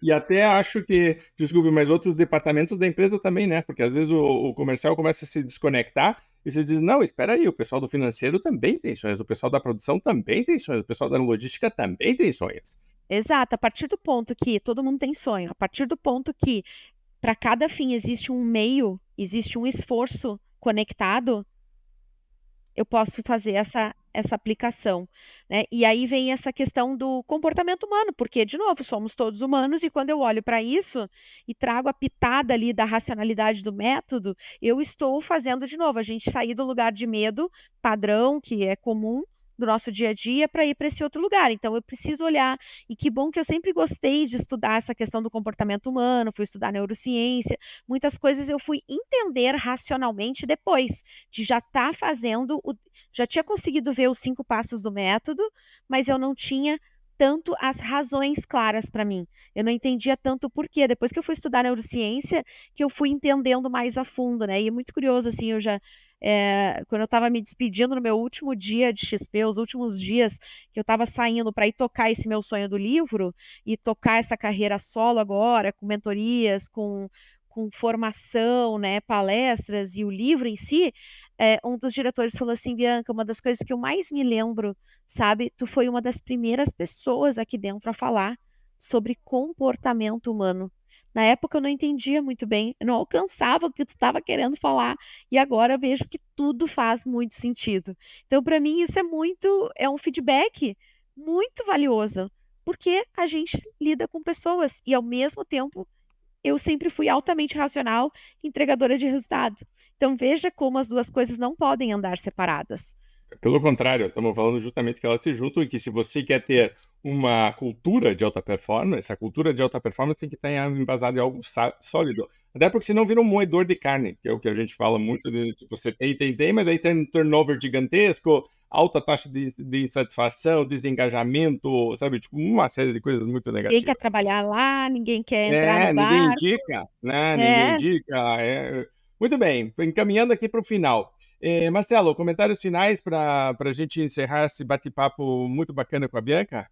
E até acho que, desculpe, mas outros departamentos da empresa também, né? Porque às vezes o comercial começa a se desconectar e você diz, não, espera aí, o pessoal do financeiro também tem sonhos, o pessoal da produção também tem sonhos, o pessoal da logística também tem sonhos. Exato, a partir do ponto que todo mundo tem sonho, a partir do ponto que para cada fim existe um meio, existe um esforço conectado, eu posso fazer essa aplicação, né? E aí vem essa questão do comportamento humano, porque, de novo, somos todos humanos e quando eu olho para isso e trago a pitada ali da racionalidade do método, eu estou fazendo, de novo, a gente sair do lugar de medo padrão, que é comum do nosso dia a dia, para ir para esse outro lugar. Então, eu preciso olhar, e que bom que eu sempre gostei de estudar essa questão do comportamento humano, fui estudar neurociência, muitas coisas eu fui entender racionalmente depois, de já estar fazendo, já tinha conseguido ver os 5 passos do método, mas eu não tinha tanto as razões claras para mim. Eu não entendia tanto o porquê. Depois que eu fui estudar neurociência, que eu fui entendendo mais a fundo, né? E é muito curioso, assim, quando eu estava me despedindo no meu último dia de XP, os últimos dias que eu estava saindo para ir tocar esse meu sonho do livro e tocar essa carreira solo agora, com mentorias, com formação, né, palestras e o livro em si, um dos diretores falou assim, Bianca, uma das coisas que eu mais me lembro, sabe, tu foi uma das primeiras pessoas aqui dentro a falar sobre comportamento humano. Na época eu não entendia muito bem, eu não alcançava o que tu estava querendo falar, e agora eu vejo que tudo faz muito sentido. Então, para mim, isso é um feedback muito valioso, porque a gente lida com pessoas e, ao mesmo tempo, eu sempre fui altamente racional, entregadora de resultado. Então, veja como as duas coisas não podem andar separadas. Pelo contrário, estamos falando justamente que elas se juntam e que se você quer ter uma cultura de alta performance, a cultura de alta performance tem que estar embasada em algo sólido. Até porque senão vira um moedor de carne, que é o que a gente fala muito de tipo, você tem, mas aí tem um turnover gigantesco, alta taxa de insatisfação, desengajamento, sabe? Tipo, uma série de coisas muito Ninguém quer negativas. trabalhar lá, ninguém quer entrar no Ninguém bar. indica, né? Ninguém É, indica. Muito bem, encaminhando aqui para o final. Marcelo, comentários finais para a gente encerrar esse bate-papo muito bacana com a Bianca?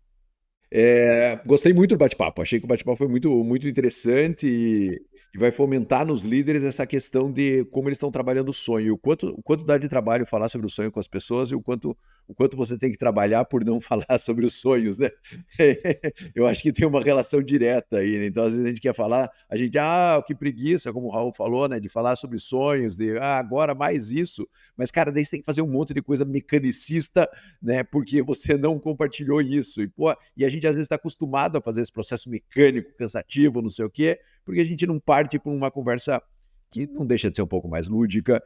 Gostei muito do bate-papo. Achei que o bate-papo foi muito, muito interessante e vai fomentar nos líderes essa questão de como eles estão trabalhando o sonho, o quanto dá de trabalho falar sobre o sonho com as pessoas e o quanto você tem que trabalhar por não falar sobre os sonhos, né? Eu acho que tem uma relação direta aí, né? Então, às vezes a gente quer falar, que preguiça, como o Raul falou, né? De falar sobre sonhos, agora mais isso. Mas, cara, daí você tem que fazer um monte de coisa mecanicista, né? Porque você não compartilhou isso. E a gente às vezes está acostumado a fazer esse processo mecânico, cansativo, não sei o quê, porque a gente não parte por uma conversa que não deixa de ser um pouco mais lúdica,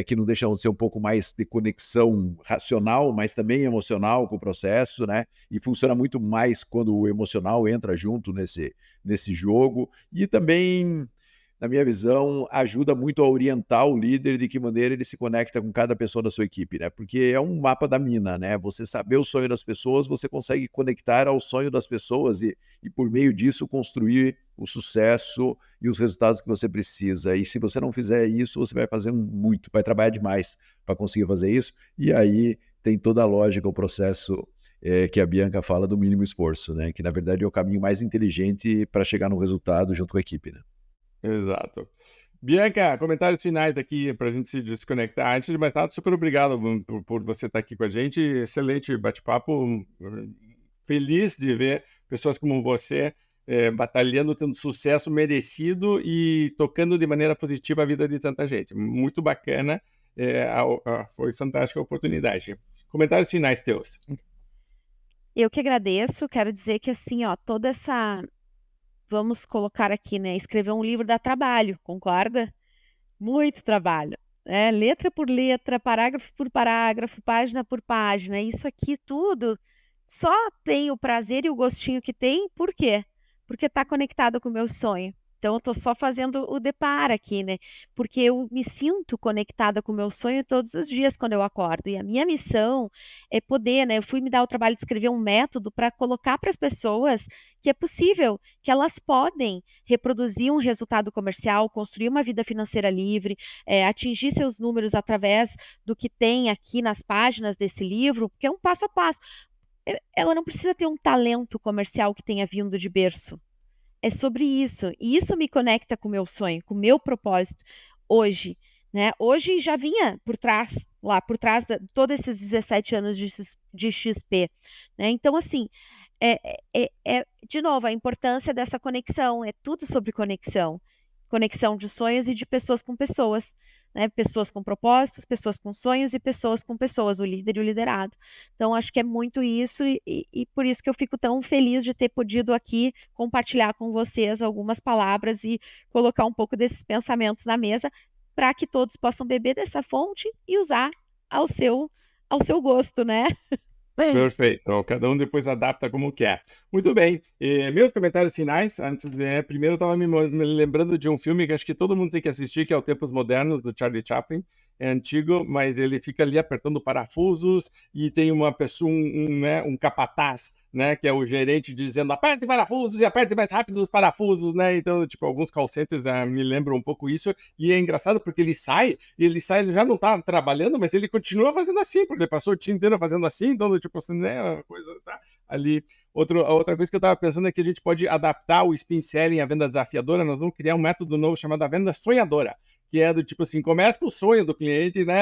que não deixa de ser um pouco mais de conexão racional, mas também emocional com o processo, né? E funciona muito mais quando o emocional entra junto nesse jogo. E também, na minha visão, ajuda muito a orientar o líder de que maneira ele se conecta com cada pessoa da sua equipe, né? Porque é um mapa da mina, né? Você saber o sonho das pessoas, você consegue conectar ao sonho das pessoas e por meio disso construir o sucesso e os resultados que você precisa. E se você não fizer isso, você vai fazer muito, vai trabalhar demais para conseguir fazer isso. E aí tem toda a lógica, o processo que a Bianca fala do mínimo esforço, né? Que na verdade é o caminho mais inteligente para chegar no resultado junto com a equipe, né? Exato. Bianca, comentários finais aqui para a gente se desconectar. Antes de mais nada, super obrigado por você estar aqui com a gente. Excelente bate-papo. Feliz de ver pessoas como você batalhando, tendo sucesso merecido e tocando de maneira positiva a vida de tanta gente. Muito bacana. Foi fantástica a oportunidade. Comentários finais teus. Eu que agradeço. Quero dizer que assim, ó, toda essa... Vamos colocar aqui, né? Escrever um livro dá trabalho, concorda? Muito trabalho, né? Letra por letra, parágrafo por parágrafo, página por página. Isso aqui tudo só tem o prazer e o gostinho que tem, por quê? Porque está conectado com o meu sonho. Então, eu estou só fazendo o deparo aqui, né? Porque eu me sinto conectada com o meu sonho todos os dias quando eu acordo. E a minha missão é poder, né? Eu fui me dar o trabalho de escrever um método para colocar para as pessoas que é possível, que elas podem reproduzir um resultado comercial, construir uma vida financeira livre, atingir seus números através do que tem aqui nas páginas desse livro, porque é um passo a passo. Ela não precisa ter um talento comercial que tenha vindo de berço. É sobre isso. E isso me conecta com o meu sonho, com o meu propósito hoje, né? Hoje já vinha por trás, lá por trás de todos esses 17 anos de XP, né? Então, assim, de novo, a importância dessa conexão, é tudo sobre conexão. Conexão de sonhos e de pessoas com pessoas, né? Pessoas com propósitos, pessoas com sonhos e pessoas com pessoas, o líder e o liderado. Então, acho que é muito isso e por isso que eu fico tão feliz de ter podido aqui compartilhar com vocês algumas palavras e colocar um pouco desses pensamentos na mesa para que todos possam beber dessa fonte e usar ao seu gosto, né? Perfeito. Então, cada um depois adapta como quer. Muito bem. Meus comentários finais, antes, primeiro eu estava me lembrando de um filme que acho que todo mundo tem que assistir, que é o Tempos Modernos, do Charlie Chaplin. É antigo, mas ele fica ali apertando parafusos e tem uma pessoa, um capataz, né, que é o gerente dizendo aperte parafusos e aperte mais rápido os parafusos, né? Então, tipo, alguns call centers me lembram um pouco isso. E é engraçado porque ele já não tá trabalhando, mas ele continua fazendo assim, porque ele passou o dia inteiro fazendo assim, então, tipo, assim, né, a coisa tá ali. Outra coisa que eu estava pensando é que a gente pode adaptar o spin selling, a venda desafiadora. Nós vamos criar um método novo chamado a venda sonhadora, que é do tipo assim, começa com o sonho do cliente, né?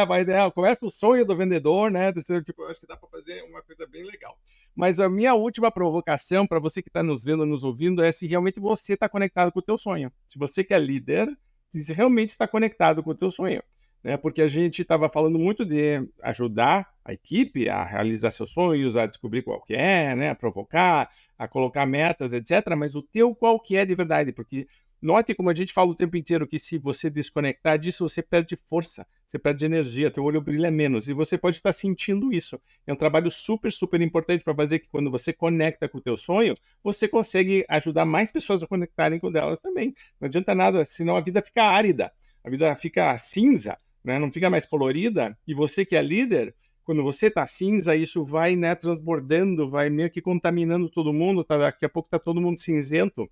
Começa com o sonho do vendedor, né? Tipo, eu acho que dá para fazer uma coisa bem legal. Mas a minha última provocação para você que está nos vendo, nos ouvindo, é se realmente você está conectado com o teu sonho. Se você que é líder, se realmente está conectado com o teu sonho. Né? Porque a gente estava falando muito de ajudar a equipe a realizar seus sonhos, a descobrir qual que é, né? A provocar, a colocar metas, etc. Mas o teu qual que é de verdade? Porque note como a gente fala o tempo inteiro que se você desconectar disso, você perde força, você perde energia, teu olho brilha menos e você pode estar sentindo isso. É um trabalho super, super importante para fazer que quando você conecta com o teu sonho, você consegue ajudar mais pessoas a conectarem com delas também. Não adianta nada, senão a vida fica árida, a vida fica cinza, né? Não fica mais colorida e você que é líder, quando você tá cinza, isso vai, né, transbordando, vai meio que contaminando todo mundo, daqui a pouco tá todo mundo cinzento.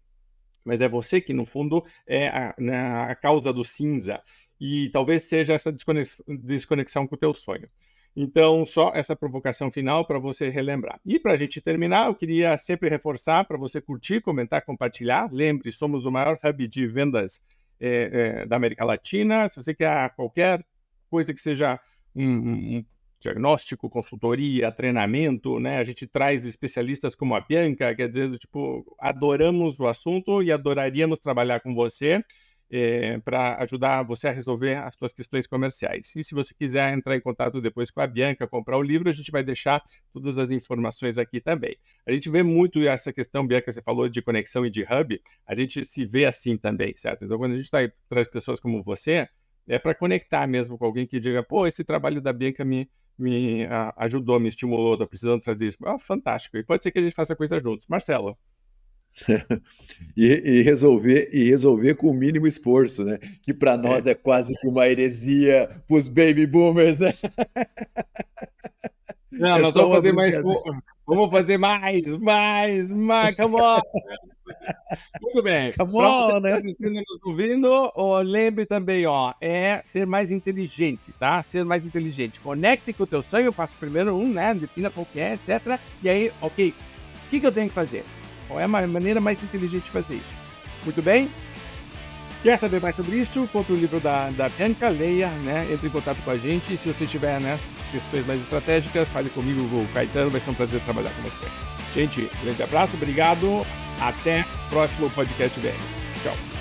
Mas é você que, no fundo, é a causa do cinza. E talvez seja essa desconexão com o teu sonho. Então, só essa provocação final para você relembrar. E para a gente terminar, eu queria sempre reforçar para você curtir, comentar, compartilhar. Lembre, somos o maior hub de vendas da América Latina. Se você quer qualquer coisa que seja um diagnóstico, consultoria, treinamento, né? A gente traz especialistas como a Bianca, quer dizer, tipo, adoramos o assunto e adoraríamos trabalhar com você. para ajudar você a resolver as suas questões comerciais. E se você quiser entrar em contato depois com a Bianca, comprar o livro, a gente vai deixar todas as informações aqui também. A gente vê muito essa questão, Bianca, você falou de conexão e de hub, a gente se vê assim também, certo? Então, quando a gente traz pessoas como você, é para conectar mesmo com alguém que diga, pô, esse trabalho da Bianca me ajudou, me estimulou, tô precisando trazer isso. Fantástico. E pode ser que a gente faça coisa juntos. Marcelo. E resolver com o mínimo esforço, né? Que para nós é quase que uma heresia para os baby boomers, né? Não, nós vamos fazer mais. Vamos fazer mais, come on! Muito bem. Come Para você on, que está né? nos ouvindo, lembre também, é ser mais inteligente, tá? Ser mais inteligente. Conecte com o teu sonho, faça primeiro né? Defina qual que é, etc. E aí, ok, o que eu tenho que fazer? Qual é a maneira mais inteligente de fazer isso? Muito bem? Quer saber mais sobre isso? Compre o livro da Bianca, leia, né? Entre em contato com a gente. E se você tiver questões mais estratégicas, fale comigo, o Caetano. Vai ser um prazer trabalhar com você. Gente, grande abraço, obrigado. Até o próximo podcast BR. Tchau.